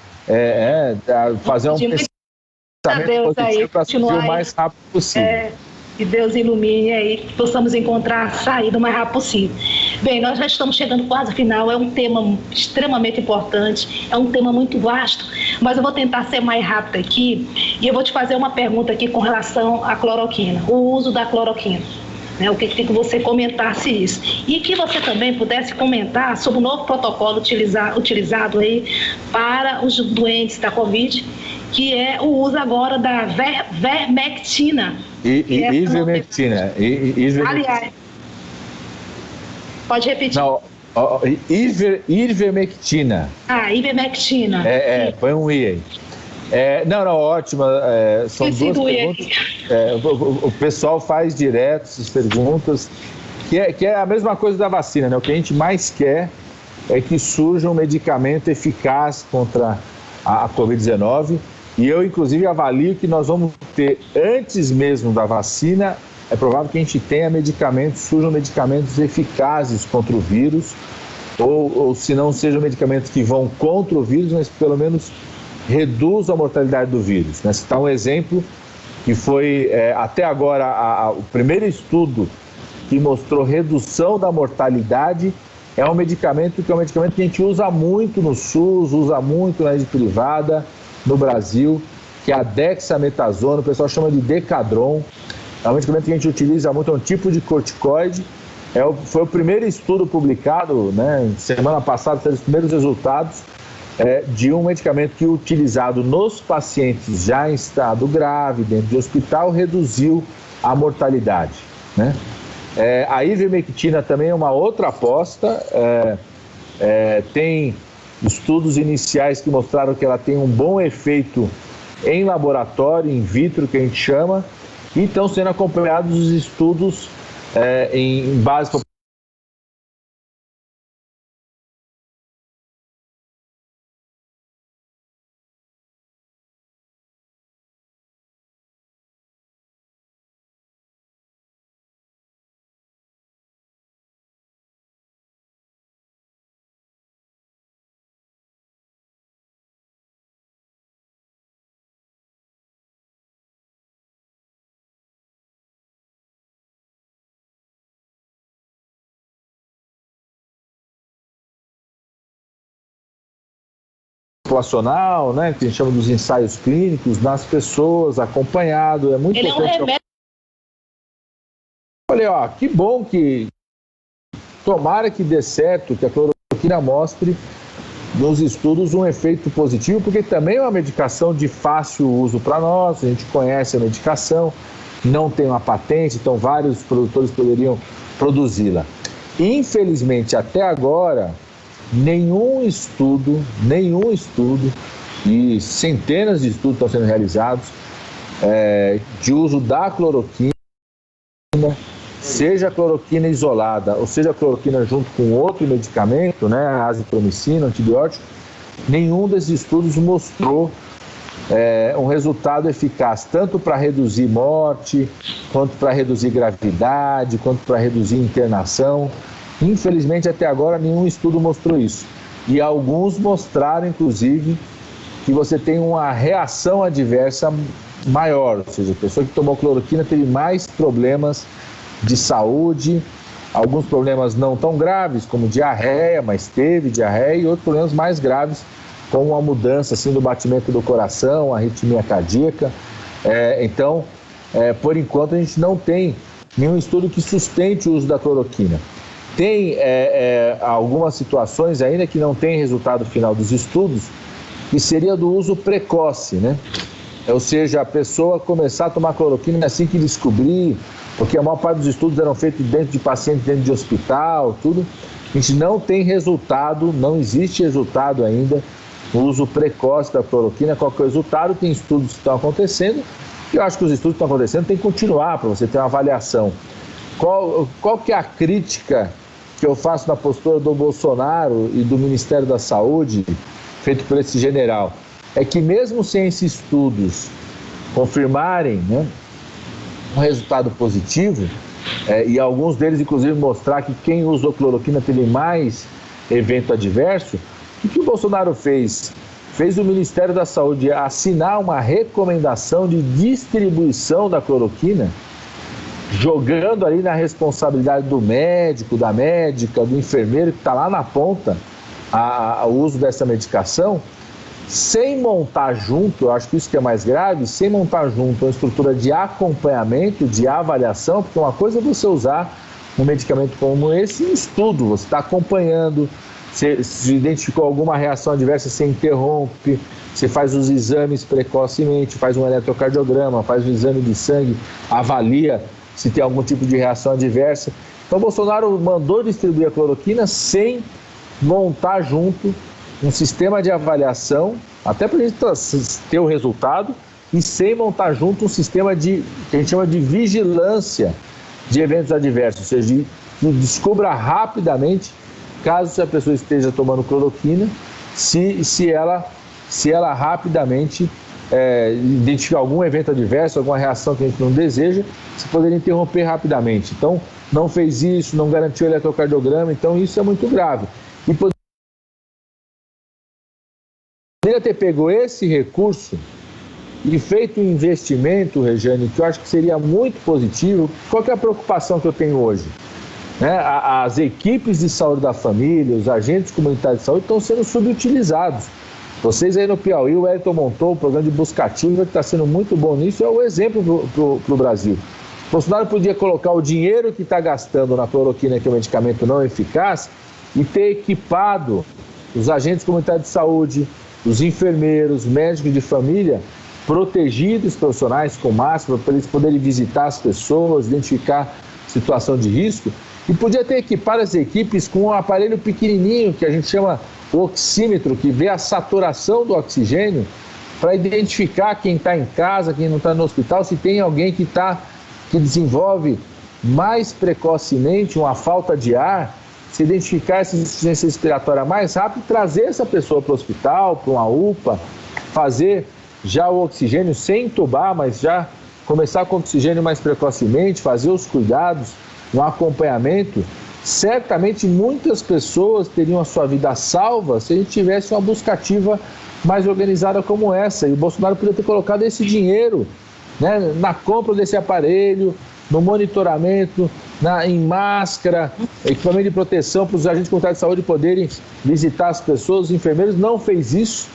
fazer um pensamento positivo para surgir o mais rápido possível. Que Deus ilumine aí, que possamos encontrar a saída o mais rápido possível. Bem, nós já estamos chegando quase ao final, é um tema extremamente importante, é um tema muito vasto, mas eu vou tentar ser mais rápida aqui e eu vou te fazer uma pergunta aqui com relação à cloroquina, o uso da cloroquina. Eu queria que você comentasse isso. E que você também pudesse comentar sobre o novo protocolo utilizado aí para os doentes da Covid, que é o uso agora da vermectina. Ivermectina. Aliás, pode repetir. Não, ivermectina. Ivermectina. Põe um I aí. Não, ótima. São duas perguntas. O pessoal faz direto essas perguntas, que é a mesma coisa da vacina, né? O que a gente mais quer é que surja um medicamento eficaz contra a Covid-19. E eu, inclusive, avalio que nós vamos ter, antes mesmo da vacina, é provável que a gente tenha surjam medicamentos eficazes contra o vírus, ou se não sejam medicamentos que vão contra o vírus, mas pelo menos reduz a mortalidade do vírus, né? Citar um exemplo que foi, até agora, o primeiro estudo que mostrou redução da mortalidade é um medicamento que a gente usa muito no SUS, usa muito na rede privada, no Brasil, que é a dexametasona, o pessoal chama de Decadron. É um medicamento que a gente utiliza muito, é um tipo de corticoide. Foi o primeiro estudo publicado, né, semana passada, teve os primeiros resultados de um medicamento que, utilizado nos pacientes já em estado grave, dentro de hospital, reduziu a mortalidade, né? A ivermectina também é uma outra aposta, tem estudos iniciais que mostraram que ela tem um bom efeito em laboratório, in vitro, que a gente chama, e estão sendo acompanhados os estudos em base populacional, né, que a gente chama dos ensaios clínicos, nas pessoas, acompanhado, é muito importante. Ele é um remédio. Olha, que bom que tomara que dê certo, que a cloroquina mostre nos estudos um efeito positivo, porque também é uma medicação de fácil uso para nós, a gente conhece a medicação, não tem uma patente, então vários produtores poderiam produzi-la. Infelizmente, até agora, nenhum estudo, e centenas de estudos estão sendo realizados de uso da cloroquina, seja a cloroquina isolada, ou seja a cloroquina junto com outro medicamento, né, a azitromicina, antibiótico, nenhum desses estudos mostrou um resultado eficaz, tanto para reduzir morte, quanto para reduzir gravidade, quanto para reduzir internação. Infelizmente, até agora, nenhum estudo mostrou isso. E alguns mostraram, inclusive, que você tem uma reação adversa maior. Ou seja, a pessoa que tomou cloroquina teve mais problemas de saúde, alguns problemas não tão graves, como diarreia, mas teve diarreia, e outros problemas mais graves, como a mudança assim, do batimento do coração, arritmia cardíaca. Então, por enquanto, a gente não tem nenhum estudo que sustente o uso da cloroquina. Tem algumas situações ainda que não tem resultado final dos estudos, que seria do uso precoce, né? Ou seja, a pessoa começar a tomar cloroquina assim que descobrir, porque a maior parte dos estudos eram feitos dentro de pacientes, dentro de hospital, tudo. A gente não tem resultado, não existe resultado ainda no uso precoce da cloroquina. Qual que é o resultado? Tem estudos que estão acontecendo, e eu acho que os estudos que estão acontecendo têm que continuar para você ter uma avaliação. Qual que é a crítica que eu faço na postura do Bolsonaro e do Ministério da Saúde, feito por esse general? É que mesmo sem esses estudos confirmarem, né, um resultado positivo, e alguns deles inclusive mostrar que quem usou cloroquina teve mais evento adverso, o que o Bolsonaro fez? Fez o Ministério da Saúde assinar uma recomendação de distribuição da cloroquina, jogando ali na responsabilidade do médico, da médica, do enfermeiro que está lá na ponta o uso dessa medicação, sem montar junto, eu acho que isso que é mais grave, sem montar junto uma estrutura de acompanhamento, de avaliação, porque uma coisa é você usar um medicamento como esse em estudo, você está acompanhando, se identificou alguma reação adversa, você interrompe, você faz os exames precocemente, faz um eletrocardiograma, faz um exame de sangue, avalia se tem algum tipo de reação adversa. Então, Bolsonaro mandou distribuir a cloroquina sem montar junto um sistema de avaliação, até para a gente ter o resultado, e sem montar junto um sistema que a gente chama de vigilância de eventos adversos, ou seja, que descubra rapidamente, caso a pessoa esteja tomando cloroquina, se ela rapidamente identificar algum evento adverso, alguma reação que a gente não deseja, se poder interromper rapidamente. Então, não fez isso, não garantiu o eletrocardiograma, então isso é muito grave. E poderia ter pego esse recurso e feito um investimento, Rejane, que eu acho que seria muito positivo. Qual que é a preocupação que eu tenho hoje? As equipes de saúde da família, os agentes comunitários de saúde estão sendo subutilizados. Vocês aí no Piauí, o Wellington montou um programa de busca ativa que está sendo muito bom nisso, é o exemplo para o Brasil. O Bolsonaro podia colocar o dinheiro que está gastando na cloroquina, que é um medicamento não eficaz, e ter equipado os agentes comunitários de saúde, os enfermeiros, médicos de família, protegidos, profissionais com máscara, para eles poderem visitar as pessoas, identificar situação de risco, e podia ter equipado as equipes com um aparelho pequenininho, que a gente chama o oxímetro, que vê a saturação do oxigênio, para identificar quem está em casa, quem não está no hospital, se tem alguém que desenvolve mais precocemente uma falta de ar, se identificar essa insuficiência respiratória mais rápido, trazer essa pessoa para o hospital, para uma UPA, fazer já o oxigênio sem entubar, mas já começar com o oxigênio mais precocemente, fazer os cuidados, um acompanhamento. Certamente muitas pessoas teriam a sua vida salva se a gente tivesse uma busca ativa mais organizada como essa. E o Bolsonaro poderia ter colocado esse dinheiro, né, na compra desse aparelho, no monitoramento, em máscara, equipamento de proteção para os agentes comunitários de saúde poderem visitar as pessoas. Os enfermeiros não fez isso,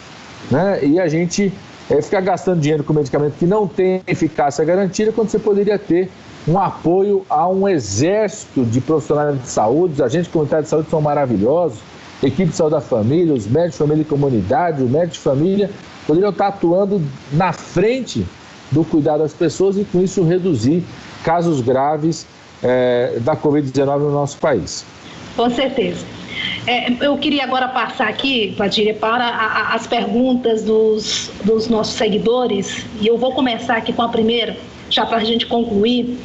né, e a gente ficar gastando dinheiro com medicamento que não tem eficácia garantida, quando você poderia ter um apoio a um exército de profissionais de saúde. Os agentes comunitários de saúde são maravilhosos, equipe de saúde da família, os médicos de família e comunidade, os médicos de família poderiam estar atuando na frente do cuidado das pessoas e com isso reduzir casos graves da Covid-19 no nosso país. Com certeza. Eu queria agora passar aqui, Padilha, para as perguntas dos nossos seguidores, e eu vou começar aqui com a primeira, já para a gente concluir.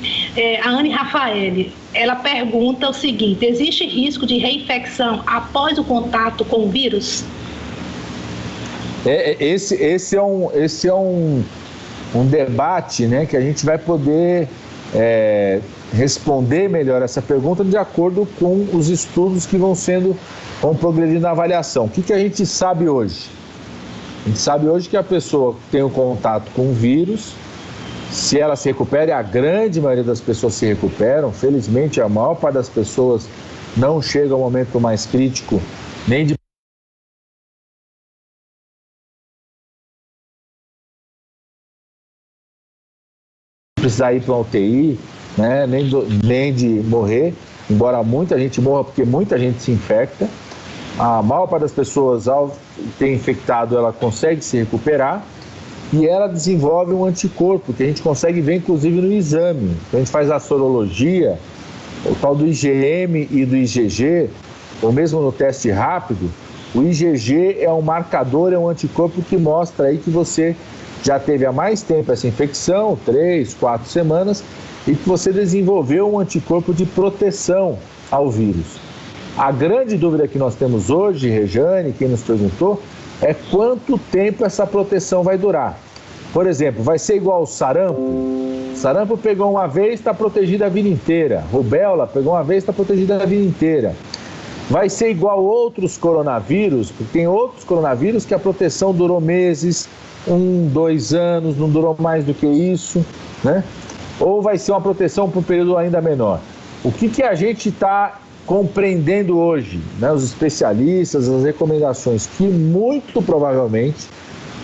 A Anne Rafaele, ela pergunta o seguinte: existe risco de reinfecção após o contato com o vírus? Esse é um debate, né, que a gente vai poder responder melhor essa pergunta de acordo com os estudos que vão progredindo na avaliação. O que a gente sabe hoje? A gente sabe hoje que a pessoa tem um contato com o vírus, se ela se recupera, e a grande maioria das pessoas se recuperam, felizmente a maior parte das pessoas não chega ao momento mais crítico, nem de precisar ir para uma UTI, né, nem de morrer, embora muita gente morra, porque muita gente se infecta. A maior parte das pessoas, ao ter infectado, ela consegue se recuperar e ela desenvolve um anticorpo, que a gente consegue ver inclusive no exame. Então, a gente faz a sorologia, o tal do IgM e do IgG, ou mesmo no teste rápido, o IgG é um marcador, é um anticorpo que mostra aí que você já teve há mais tempo essa infecção, 3, 4 semanas, e que você desenvolveu um anticorpo de proteção ao vírus. A grande dúvida que nós temos hoje, Rejane, quem nos perguntou, é quanto tempo essa proteção vai durar. Por exemplo, vai ser igual ao sarampo? Sarampo pegou uma vez, está protegido a vida inteira. Rubéola pegou uma vez, está protegida a vida inteira. Vai ser igual outros coronavírus, porque tem outros coronavírus que a proteção durou meses, 1, 2 anos, não durou mais do que isso, né? Ou vai ser uma proteção por um período ainda menor. O que a gente está compreendendo hoje, né? Os especialistas, as recomendações, que muito provavelmente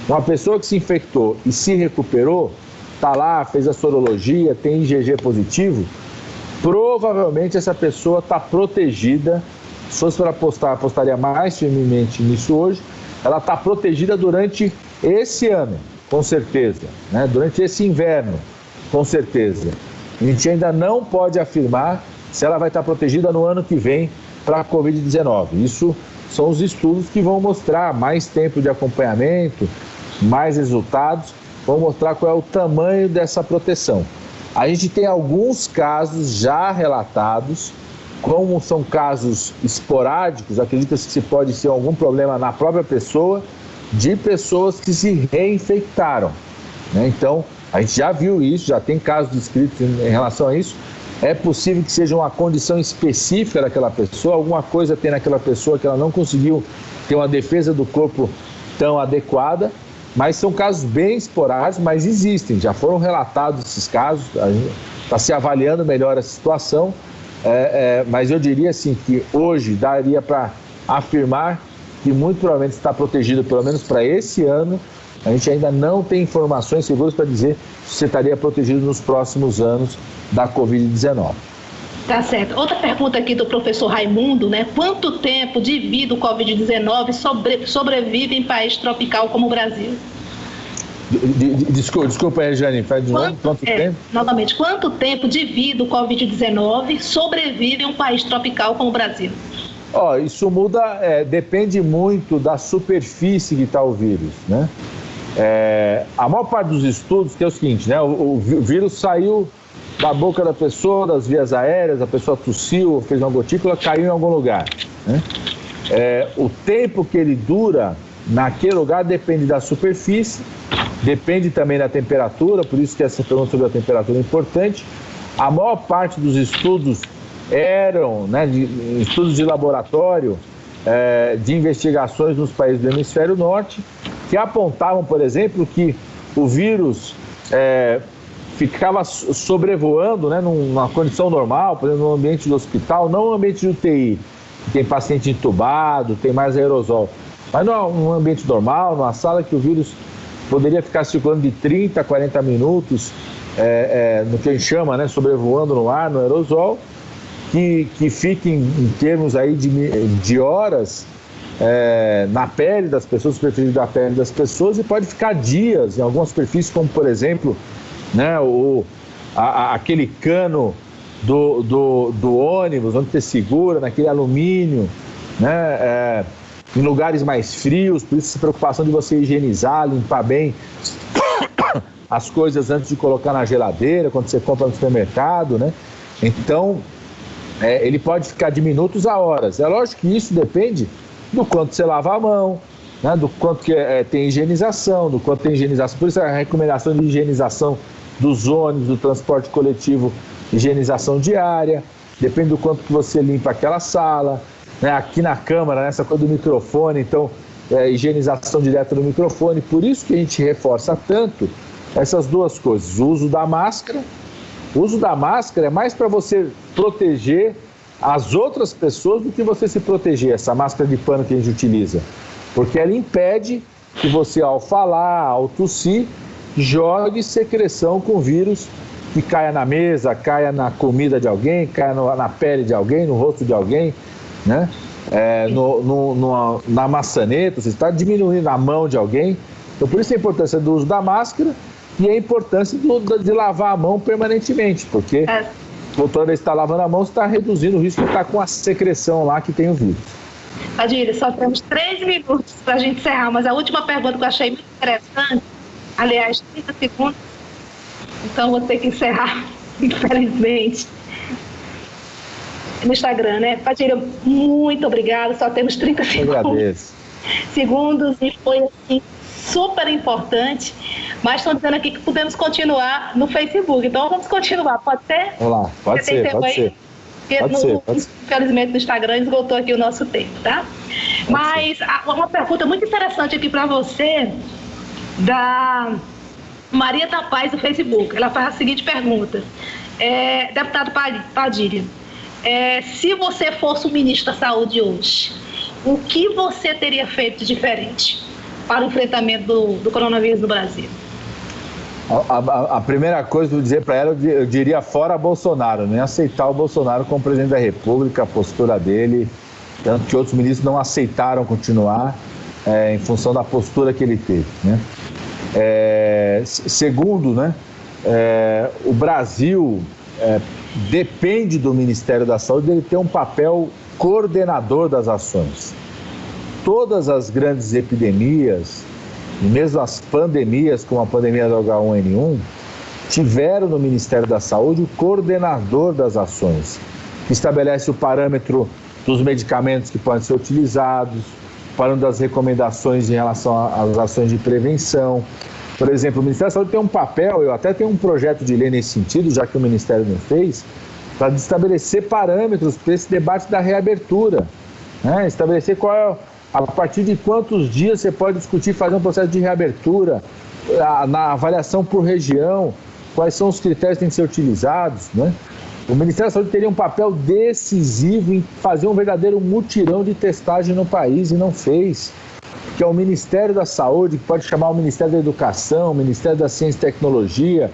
uma pessoa que se infectou e se recuperou, está lá, fez a sorologia, tem IgG positivo, provavelmente essa pessoa está protegida. Se fosse para apostar, apostaria mais firmemente nisso hoje. Ela está protegida durante esse ano, com certeza, né? Durante esse inverno, com certeza. A gente ainda não pode afirmar se ela vai estar protegida no ano que vem para a Covid-19. Isso são os estudos que vão mostrar mais tempo de acompanhamento, mais resultados, vão mostrar qual é o tamanho dessa proteção. A gente tem alguns casos já relatados. Como são casos esporádicos, acredita-se que pode ser algum problema na própria pessoa, de pessoas que se reinfectaram, né? Então, a gente já viu isso, já tem casos descritos em relação a isso. É possível que seja uma condição específica daquela pessoa, alguma coisa tem naquela pessoa que ela não conseguiu ter uma defesa do corpo tão adequada, mas são casos bem esporádicos, mas existem, já foram relatados esses casos, a gente está se avaliando melhor a situação. Mas eu diria assim que hoje daria para afirmar que muito provavelmente está protegido pelo menos para esse ano. A gente ainda não tem informações seguras para dizer se você estaria protegido nos próximos anos da Covid-19. Tá certo. Outra pergunta aqui do professor Raimundo, né? Quanto tempo de vida o Covid-19 sobrevive em país tropical como o Brasil? Desculpa, Rejane, faz de novo. Quanto tempo? Novamente, quanto tempo de vida o Covid-19 sobrevive em um país tropical como o Brasil? Isso muda, depende muito da superfície que está o vírus, né? A maior parte dos estudos que é o seguinte, né? O vírus saiu da boca da pessoa, das vias aéreas, a pessoa tossiu, fez uma gotícula, caiu em algum lugar, né? O tempo que ele dura naquele lugar depende da superfície, depende também da temperatura, por isso que essa pergunta sobre a temperatura é importante. A maior parte dos estudos eram, né, estudos de laboratório, de investigações nos países do hemisfério norte, que apontavam, por exemplo, que o vírus ficava sobrevoando, né, numa condição normal, por exemplo, no ambiente do hospital, não no ambiente de UTI, que tem paciente entubado, tem mais aerosol, mas num ambiente normal, numa sala que o vírus poderia ficar circulando de 30 a 40 minutos, no que a gente chama, né, sobrevoando no ar, no aerosol, que fica em termos aí de horas na pele das pessoas, superfície da pele das pessoas, e pode ficar dias em algumas superfícies, como por exemplo, né, aquele cano do ônibus, onde você segura, naquele alumínio, né, em lugares mais frios, por isso essa preocupação de você higienizar, limpar bem as coisas antes de colocar na geladeira, quando você compra no supermercado, né? Então, ele pode ficar de minutos a horas. É lógico que isso depende do quanto você lava a mão, né? Do quanto que tem higienização, do quanto tem higienização. Por isso a recomendação de higienização dos ônibus, do transporte coletivo, higienização diária, depende do quanto que você limpa aquela sala, né? Aqui na câmara, né? Essa coisa do microfone, então, higienização direta do microfone. Por isso que a gente reforça tanto essas duas coisas, o uso da máscara. O uso da máscara é mais para você proteger as outras pessoas do que você se proteger, essa máscara de pano que a gente utiliza, porque ela impede que você, ao falar, ao tossir, jogue secreção com vírus que caia na mesa, caia na comida de alguém, caia na pele de alguém, no rosto de alguém, né? Na maçaneta, você está diminuindo a mão de alguém. Então, por isso a importância do uso da máscara e a importância de lavar a mão permanentemente, porque Voltando a estar lavando a mão, você está reduzindo o risco de estar com a secreção lá que tem o vírus. Padilha, só temos 3 minutos para a gente encerrar, mas a última pergunta que eu achei muito interessante, aliás, 30 segundos, então vou ter que encerrar, infelizmente, no Instagram, né? Padilha, muito obrigada, só temos 30 segundos e foi assim, super importante, mas estão dizendo aqui que podemos continuar no Facebook, então vamos continuar, pode ser? Vamos lá, pode ser. Infelizmente no Instagram esgotou aqui o nosso tempo, tá? Mas uma pergunta muito interessante aqui para você, da Maria da Paz do Facebook. Ela faz a seguinte pergunta: deputado Padilha, se você fosse o ministro da Saúde hoje, o que você teria feito de diferente para o enfrentamento do coronavírus no Brasil? A primeira coisa que eu vou dizer para ela, eu diria fora Bolsonaro, nem aceitar o Bolsonaro como presidente da República, a postura dele, tanto que outros ministros não aceitaram continuar em função da postura que ele teve, né? Segundo, né, o Brasil depende do Ministério da Saúde dele ter um papel coordenador das ações. Todas as grandes epidemias, e mesmo as pandemias, como a pandemia do H1N1, tiveram no Ministério da Saúde o coordenador das ações, que estabelece o parâmetro dos medicamentos que podem ser utilizados, o parâmetro das recomendações em relação às ações de prevenção. Por exemplo, o Ministério da Saúde tem um papel, eu até tenho um projeto de lei nesse sentido, já que o Ministério não fez, para estabelecer parâmetros para esse debate da reabertura, né? Estabelecer a partir de quantos dias você pode discutir fazer um processo de reabertura, na avaliação por região, quais são os critérios que têm que ser utilizados, né? O Ministério da Saúde teria um papel decisivo em fazer um verdadeiro mutirão de testagem no país e não fez. Que é o Ministério da Saúde, que pode chamar o Ministério da Educação, o Ministério da Ciência e Tecnologia,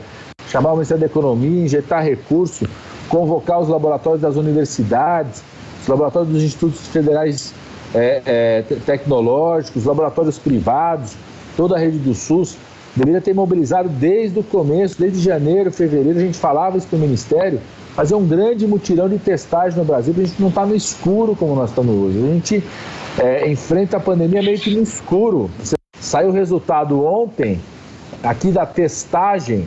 chamar o Ministério da Economia, injetar recurso, convocar os laboratórios das universidades, os laboratórios dos institutos federais tecnológicos, laboratórios privados, toda a rede do SUS, deveria ter mobilizado desde o começo, desde janeiro, fevereiro, a gente falava isso para o Ministério, fazer um grande mutirão de testagem no Brasil, para a gente não estar no escuro como nós estamos hoje. A gente enfrenta a pandemia meio que no escuro. Saiu o resultado ontem, aqui da testagem,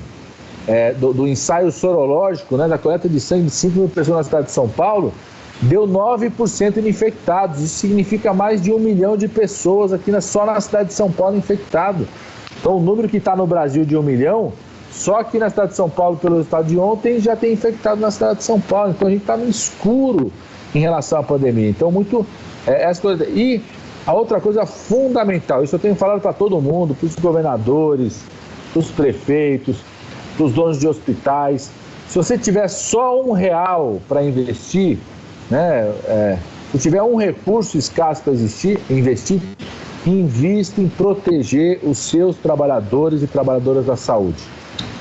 do ensaio sorológico, né, da coleta de sangue de 5 mil pessoas na cidade de São Paulo, deu 9% de infectados. Isso significa mais de 1 milhão de pessoas aqui só na cidade de São Paulo infectado. Então o número que está no Brasil de 1 milhão, só aqui na cidade de São Paulo, pelo resultado de ontem, já tem infectado na cidade de São Paulo. Então a gente está no escuro em relação à pandemia. Então essa coisa. E a outra coisa fundamental, isso eu tenho falado para todo mundo, para os governadores, para os prefeitos, para os donos de hospitais. Se você tiver só R$1 para investir, né, se tiver um recurso escasso para investir, invista em proteger os seus trabalhadores e trabalhadoras da saúde.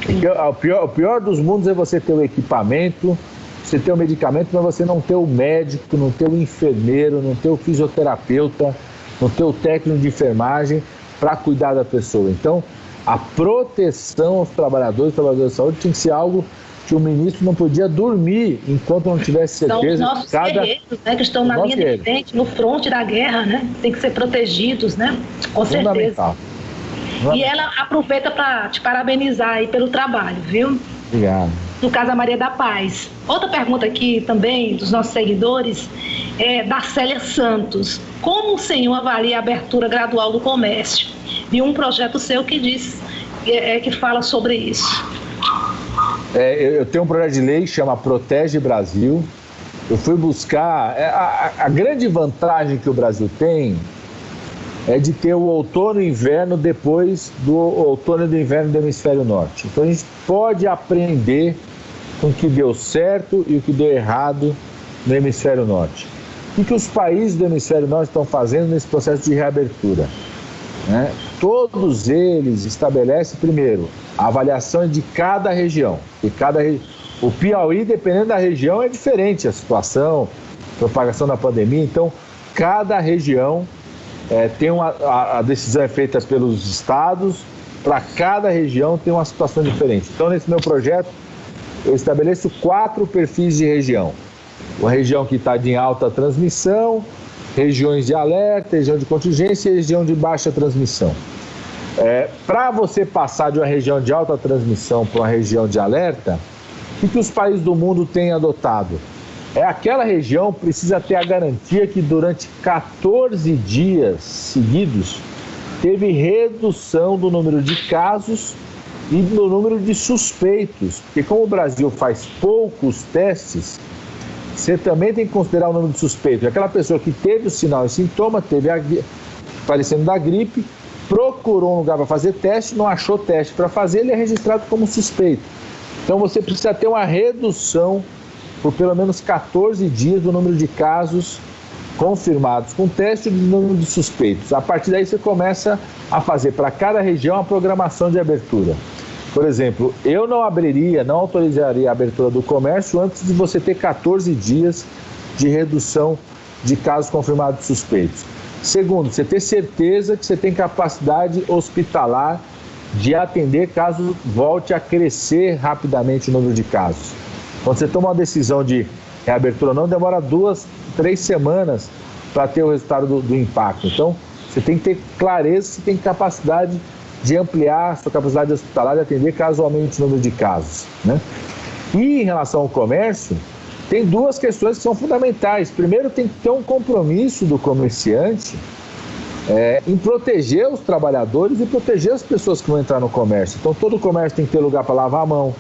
O pior dos mundos é você ter o equipamento, você ter o medicamento, mas você não ter o médico, não ter o enfermeiro, não ter o fisioterapeuta, não ter o técnico de enfermagem para cuidar da pessoa. Então, a proteção aos trabalhadores e trabalhadoras da saúde tinha que ser algo que o ministro não podia dormir enquanto não tivesse certeza. São os nossos guerreiros, né, que estão na linha de frente, no fronte da guerra, né? Tem que ser protegidos, né? Com certeza. E ela aproveita para te parabenizar aí pelo trabalho, viu? Obrigado. No caso, a Maria da Paz. Outra pergunta aqui também dos nossos seguidores é da Célia Santos. Como o senhor avalia a abertura gradual do comércio? E um projeto seu que diz, que fala sobre isso. Eu tenho um projeto de lei que chama Protege Brasil. Eu fui buscar... A grande vantagem que o Brasil tem é de ter o outono e inverno depois do outono e do inverno do hemisfério norte. Então a gente pode aprender com o que deu certo e o que deu errado no hemisfério norte. O que os países do hemisfério norte estão fazendo nesse processo de reabertura? Né? Todos eles estabelecem, primeiro, a avaliação de cada região. O Piauí, dependendo da região, é diferente a situação, propagação da pandemia. Então, cada região a decisão é feita pelos estados, para cada região tem uma situação diferente. Então, nesse meu projeto, eu estabeleço 4 perfis de região. Uma região que está de alta transmissão, regiões de alerta, região de contingência e região de baixa transmissão. Para você passar de uma região de alta transmissão para uma região de alerta, o que os países do mundo têm adotado? Aquela região precisa ter a garantia que durante 14 dias seguidos teve redução do número de casos e do número de suspeitos, porque como o Brasil faz poucos testes, você também tem que considerar o número de suspeitos. Aquela pessoa que teve o sinal e sintoma, teve parecendo da gripe, procurou um lugar para fazer teste, não achou teste para fazer, ele é registrado como suspeito. Então você precisa ter uma redução por pelo menos 14 dias do número de casos confirmados com teste e do número de suspeitos. A partir daí você começa a fazer para cada região a programação de abertura. Por exemplo, eu não autorizaria a abertura do comércio antes de você ter 14 dias de redução de casos confirmados suspeitos. Segundo, você ter certeza que você tem capacidade hospitalar de atender caso volte a crescer rapidamente o número de casos. Quando você toma uma decisão de reabertura, não demora 2, 3 semanas para ter o resultado do impacto. Então, você tem que ter clareza, você tem capacidade de ampliar a sua capacidade hospitalar e atender caso aumente o número de casos, né? E em relação ao comércio, tem 2 questões que são fundamentais. Primeiro, tem que ter um compromisso do comerciante em proteger os trabalhadores e proteger as pessoas que vão entrar no comércio. Então, todo comércio tem que ter lugar para lavar a mão,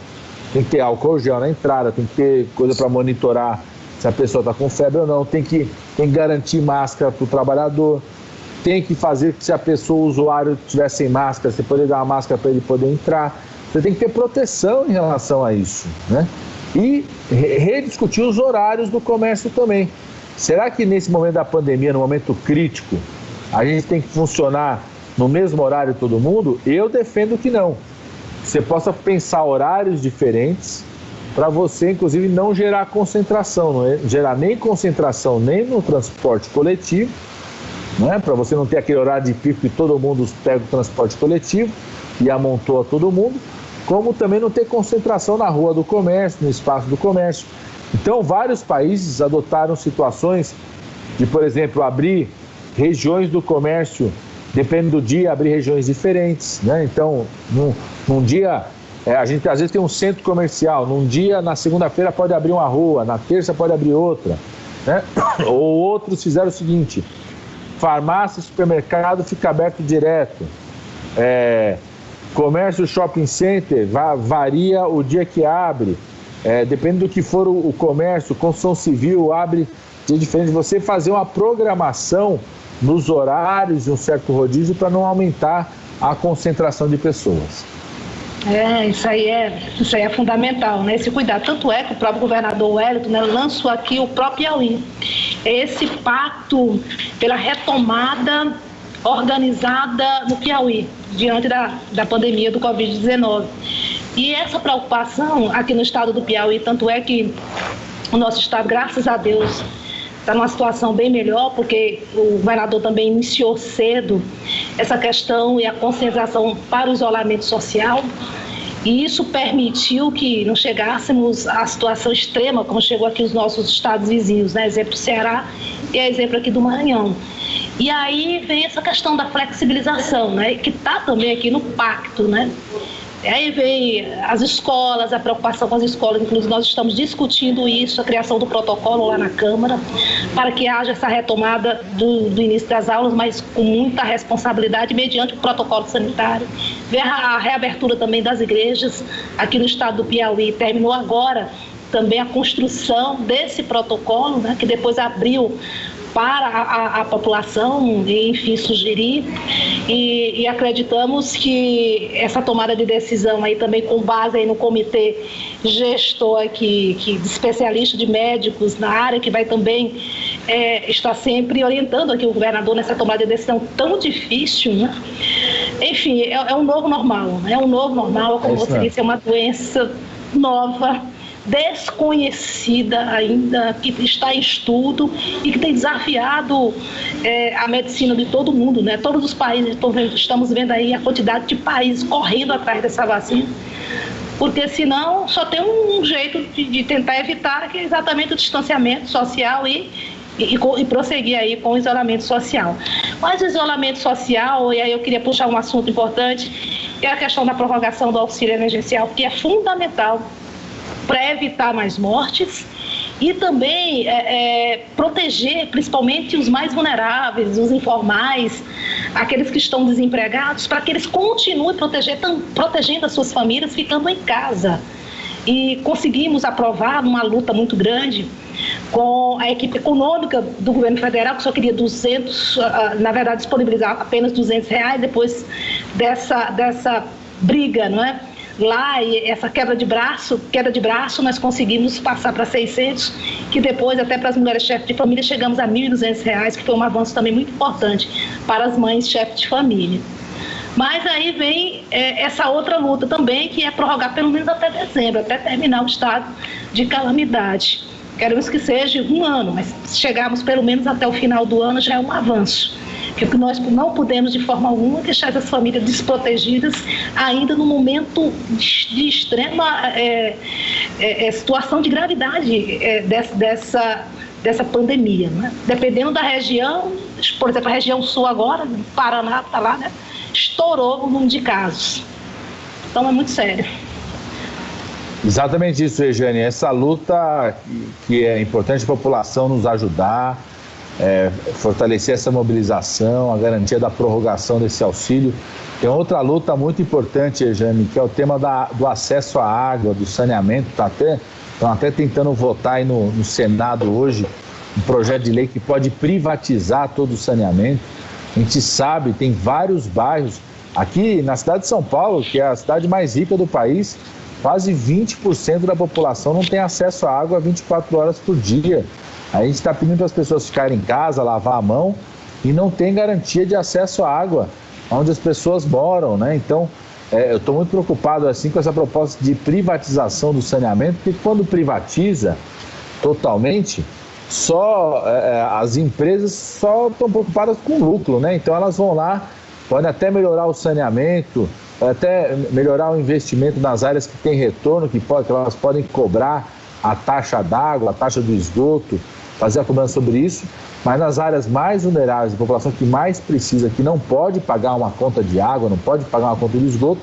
tem que ter álcool gel na entrada, tem que ter coisa para monitorar se a pessoa está com febre ou não, tem que garantir máscara para o trabalhador, tem que fazer que se a pessoa, o usuário, estiver sem máscara, você poder dar uma máscara para ele poder entrar. Você tem que ter proteção em relação a isso, né? E rediscutir os horários do comércio também. Será que nesse momento da pandemia, no momento crítico, a gente tem que funcionar no mesmo horário todo mundo? Eu defendo que não. Você possa pensar horários diferentes para você, inclusive, não gerar concentração, não gerar nem concentração nem no transporte coletivo, né? Para você não ter aquele horário de pico que todo mundo pega o transporte coletivo e amontoa todo mundo, como também não ter concentração na rua do comércio, no espaço do comércio. Então, vários países adotaram situações de, por exemplo, abrir regiões do comércio, dependendo do dia, abrir regiões diferentes, né? Então, num dia, a gente às vezes tem um centro comercial, num dia, na segunda-feira pode abrir uma rua, na terça pode abrir outra, né? Ou outros fizeram o seguinte: farmácia e supermercado fica aberto direto, comércio shopping center varia o dia que abre, depende do que for o comércio, construção civil abre dia diferente. Você fazer uma programação nos horários de um certo rodízio para não aumentar a concentração de pessoas. Isso aí é fundamental, né? Esse cuidado. Tanto é que o próprio governador Wellington, né, lançou aqui o próprio Piauí. Esse pacto pela retomada organizada no Piauí, diante da pandemia do Covid-19. E essa preocupação aqui no estado do Piauí, tanto é que o nosso estado, graças a Deus, está numa situação bem melhor, porque o governador também iniciou cedo essa questão e a conscientização para o isolamento social, e isso permitiu que não chegássemos à situação extrema, como chegou aqui os nossos estados vizinhos, né? Exemplo do Ceará e exemplo aqui do Maranhão. E aí vem essa questão da flexibilização, né? Que está também aqui no pacto, né? Aí vem as escolas, a preocupação com as escolas, inclusive nós estamos discutindo isso, a criação do protocolo lá na Câmara, para que haja essa retomada do início das aulas, mas com muita responsabilidade, mediante o protocolo sanitário. Vem a reabertura também das igrejas, aqui no estado do Piauí, terminou agora também a construção desse protocolo, né, que depois abriu para a população, enfim, sugerir, e acreditamos que essa tomada de decisão aí também com base aí no comitê gestor aqui, de especialistas, de médicos na área, que vai também estar sempre orientando aqui o governador nessa tomada de decisão tão difícil, né? Enfim, é um novo normal, como você disse, é uma doença nova, desconhecida ainda, que está em estudo e que tem desafiado a medicina de todo mundo, né? Todos os países, estamos vendo aí a quantidade de países correndo atrás dessa vacina, porque senão só tem um jeito de tentar evitar, que é exatamente o distanciamento social e prosseguir aí com o isolamento social. Mas o isolamento social, e aí eu queria puxar um assunto importante, é a questão da prorrogação do auxílio emergencial, que é fundamental para evitar mais mortes e também proteger principalmente os mais vulneráveis, os informais, aqueles que estão desempregados, para que eles continuem protegendo as suas famílias, ficando em casa. E conseguimos aprovar, numa luta muito grande, com a equipe econômica do governo federal, que só queria na verdade disponibilizar apenas R$200, depois dessa briga, não é? Lá, e essa queda de braço, nós conseguimos passar para 600, que depois até para as mulheres chefes de família chegamos a R$1.200, que foi um avanço também muito importante para as mães chefes de família. Mas aí vem essa outra luta também, que é prorrogar pelo menos até dezembro, até terminar o estado de calamidade. Queremos que seja 1 ano, mas se chegarmos pelo menos até o final do ano já é um avanço. Porque nós não podemos de forma alguma deixar essas famílias desprotegidas ainda no momento de extrema situação de gravidade dessa pandemia, né? Dependendo da região, por exemplo, a região sul agora, no Paraná, está lá, né? Estourou o número de casos. Então é muito sério. Exatamente isso, Regiane. Essa luta que é importante a população nos ajudar, fortalecer essa mobilização, a garantia da prorrogação desse auxílio. Tem outra luta muito importante, Regiane, que é o tema do acesso à água, do saneamento. Estão até tentando votar aí no Senado hoje um projeto de lei que pode privatizar todo o saneamento. A gente sabe, tem vários bairros, aqui na cidade de São Paulo, que é a cidade mais rica do país, quase 20% da população não tem acesso à água 24 horas por dia. A gente está pedindo para as pessoas ficarem em casa, lavar a mão, e não tem garantia de acesso à água onde as pessoas moram, né? Então, eu estou muito preocupado assim com essa proposta de privatização do saneamento, porque quando privatiza totalmente, as empresas só estão preocupadas com lucro, né? Então elas vão lá, podem até melhorar o saneamento, até melhorar o investimento nas áreas que tem retorno, que elas podem cobrar a taxa d'água, a taxa do esgoto, fazer a cobrança sobre isso, mas nas áreas mais vulneráveis, a população que mais precisa, que não pode pagar uma conta de água, não pode pagar uma conta de esgoto,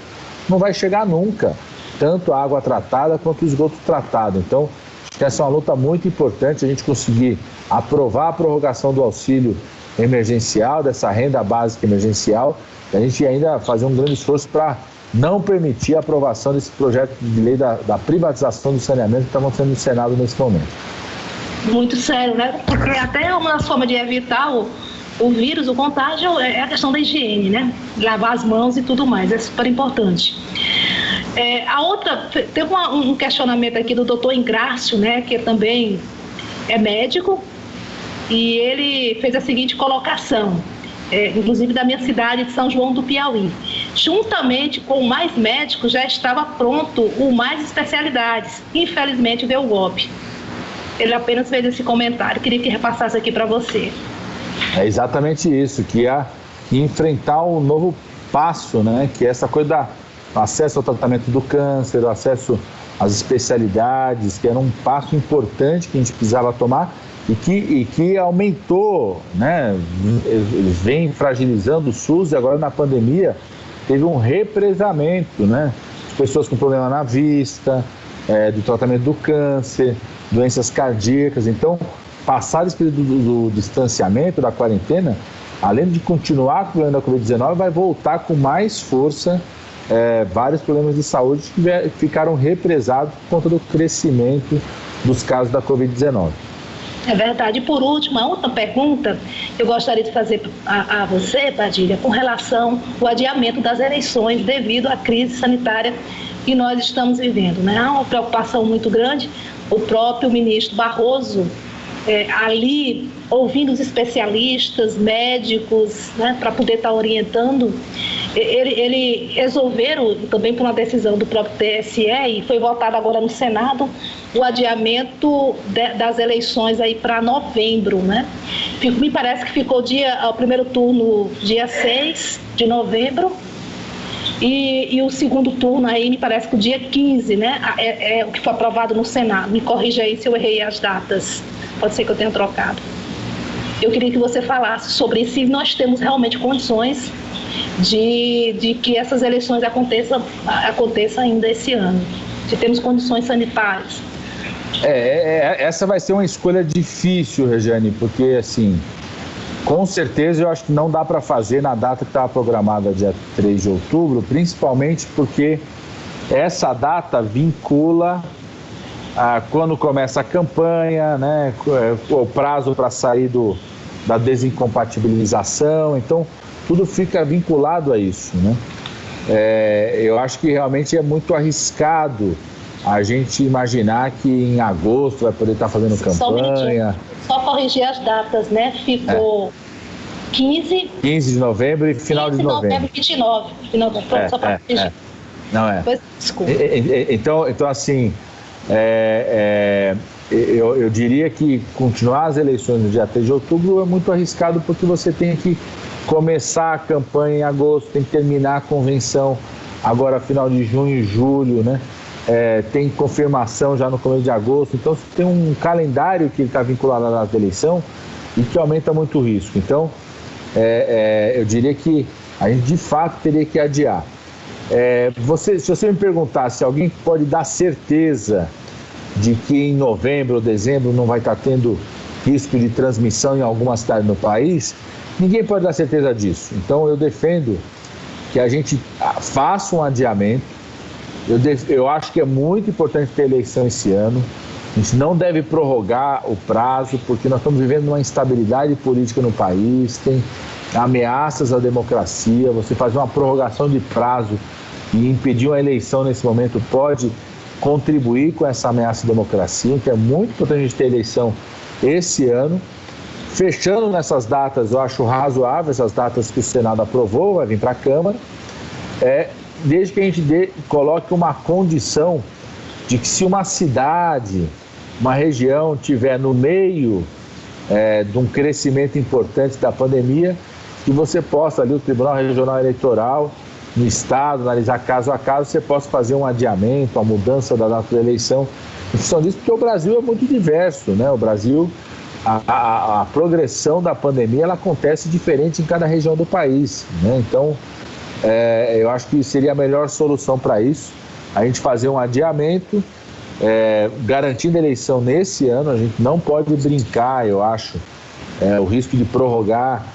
não vai chegar nunca, tanto a água tratada quanto o esgoto tratado. Então, acho que essa é uma luta muito importante, a gente conseguir aprovar a prorrogação do auxílio emergencial, dessa renda básica emergencial, e a gente ainda fazer um grande esforço para não permitir a aprovação desse projeto de lei da privatização do saneamento que está acontecendo no Senado nesse momento. Muito sério, né? Porque até uma das formas de evitar o vírus, o contágio, é a questão da higiene, né? Lavar as mãos e tudo mais, é super importante. A outra, teve um questionamento aqui do doutor Ingrácio, né? Que também é médico, e ele fez a seguinte colocação, inclusive da minha cidade de São João do Piauí. Juntamente com mais médicos, já estava pronto o mais especialidades. Infelizmente veio o golpe. Ele apenas fez esse comentário, queria que repassasse aqui para você. É exatamente isso, que é enfrentar um novo passo, né? Que é essa coisa do acesso ao tratamento do câncer, o acesso às especialidades, que era um passo importante que a gente precisava tomar e que aumentou, né? Eles vêm fragilizando o SUS e agora na pandemia teve um represamento, né? As pessoas com problema na vista, do tratamento do câncer, doenças cardíacas. Então, passar esse período do distanciamento, da quarentena, além de continuar com o problema da Covid-19, vai voltar com mais força vários problemas de saúde que ficaram represados por conta do crescimento dos casos da Covid-19. É verdade. E por último, a outra pergunta que eu gostaria de fazer a você, Padilha, com relação ao adiamento das eleições devido à crise sanitária que nós estamos vivendo, né? Há uma preocupação muito grande. O próprio ministro Barroso, ali, ouvindo os especialistas, médicos, né, para poder estar orientando, ele resolveram, também por uma decisão do próprio TSE, e foi votado agora no Senado, o adiamento das eleições aí para novembro, né? Me parece que ficou o primeiro turno dia 6 de novembro, E o segundo turno aí me parece que o dia 15, né? É o que foi aprovado no Senado. Me corrija aí se eu errei as datas. Pode ser que eu tenha trocado. Eu queria que você falasse sobre se nós temos realmente condições de que essas eleições aconteçam ainda esse ano. Se temos condições sanitárias. Essa vai ser uma escolha difícil, Regiane, porque, assim, com certeza eu acho que não dá para fazer na data que estava programada, dia 3 de outubro, principalmente porque essa data vincula quando começa a campanha, né, o prazo para sair da desincompatibilização, então tudo fica vinculado a isso, né? Eu acho que realmente é muito arriscado a gente imaginar que em agosto vai poder estar fazendo campanha. Só corrigir as datas, né? Ficou 15 de novembro e final de novembro. 29. Só para corrigir. Não é. Pois, desculpa. Então assim, eu diria que continuar as eleições no dia 3 de outubro é muito arriscado, porque você tem que começar a campanha em agosto, tem que terminar a convenção agora final de junho e julho, né? Tem confirmação já no começo de agosto, então você tem um calendário que está vinculado à data da eleição e que aumenta muito o risco. Então, eu diria que a gente de fato teria que adiar. Se você me perguntar se alguém pode dar certeza de que em novembro ou dezembro não vai estar tendo risco de transmissão em alguma cidade no país, ninguém pode dar certeza disso. Então eu defendo que a gente faça um adiamento. Eu acho que é muito importante ter eleição esse ano. A gente não deve prorrogar o prazo, porque nós estamos vivendo uma instabilidade política no país, tem ameaças à democracia. Você fazer uma prorrogação de prazo e impedir uma eleição nesse momento pode contribuir com essa ameaça à democracia. Então é muito importante a gente ter eleição esse ano. Fechando nessas datas, eu acho razoável, essas datas que o Senado aprovou, vai vir para a Câmara, desde que a gente coloque uma condição de que, se uma cidade, uma região tiver no meio de um crescimento importante da pandemia, que você possa ali, o Tribunal Regional Eleitoral, no Estado, analisar caso a caso, você possa fazer um adiamento, a mudança da data da eleição, em função disso, porque o Brasil é muito diverso, né? O Brasil, a progressão da pandemia, ela acontece diferente em cada região do país, né? Então, eu acho que seria a melhor solução para isso, a gente fazer um adiamento, garantindo a eleição nesse ano. A gente não pode brincar, eu acho, o risco de prorrogar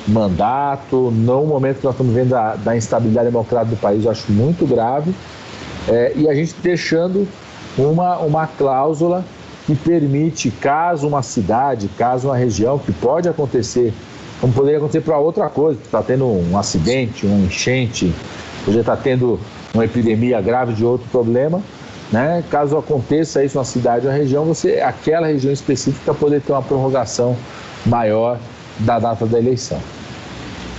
mandato, no momento que nós estamos vendo da instabilidade democrática do país, eu acho muito grave, e a gente deixando uma cláusula que permite, caso uma cidade, caso uma região, que pode acontecer, como poderia acontecer para outra coisa, está tendo um acidente, uma enchente, poderia estar tendo uma epidemia grave de outro problema, né? Caso aconteça isso numa cidade ou uma região, aquela região específica poder ter uma prorrogação maior da data da eleição.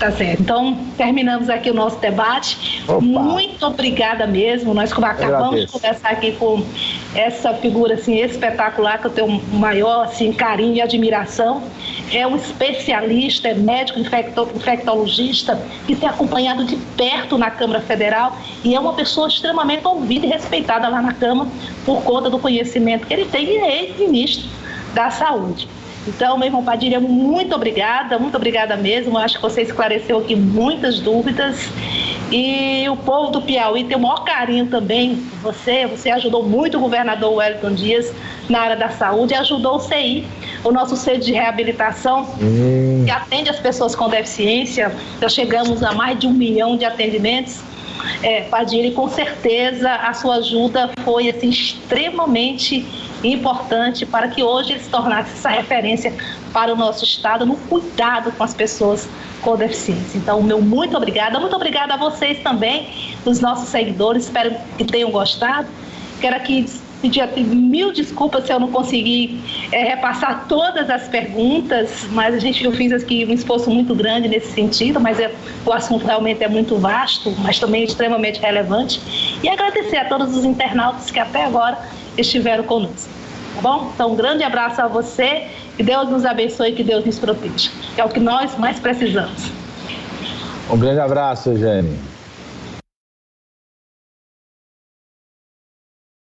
Tá certo. Então, terminamos aqui o nosso debate. Opa. Muito obrigada mesmo. Nós acabamos de conversar aqui com essa figura assim, espetacular, que eu tenho um maior assim, carinho e admiração. É um especialista, é médico infectologista, que tem acompanhado de perto na Câmara Federal, e é uma pessoa extremamente ouvida e respeitada lá na Câmara por conta do conhecimento que ele tem, e é ex-ministro da Saúde. Então, meu irmão Padilha, muito obrigada mesmo. Acho que você esclareceu aqui muitas dúvidas. E o povo do Piauí tem o maior carinho também por você. Você ajudou muito o governador Wellington Dias na área da saúde, ajudou o CI, o nosso centro de reabilitação, que atende as pessoas com deficiência. Já chegamos a mais de 1 milhão de atendimentos. Padilha, e com certeza a sua ajuda foi assim, extremamente importante para que hoje ele se tornasse essa referência para o nosso estado no cuidado com as pessoas com deficiência. Então, meu muito obrigada a vocês também, os nossos seguidores, espero que tenham gostado. Quero aqui pedir 1000 desculpas se eu não consegui repassar todas as perguntas, mas eu fiz aqui um esforço muito grande nesse sentido, mas o assunto realmente é muito vasto, mas também extremamente relevante. E agradecer a todos os internautas que até agora estiveram conosco. Tá bom? Então, um grande abraço a você, que Deus nos abençoe e que Deus nos proteja. É o que nós mais precisamos. Um grande abraço, Eugênio.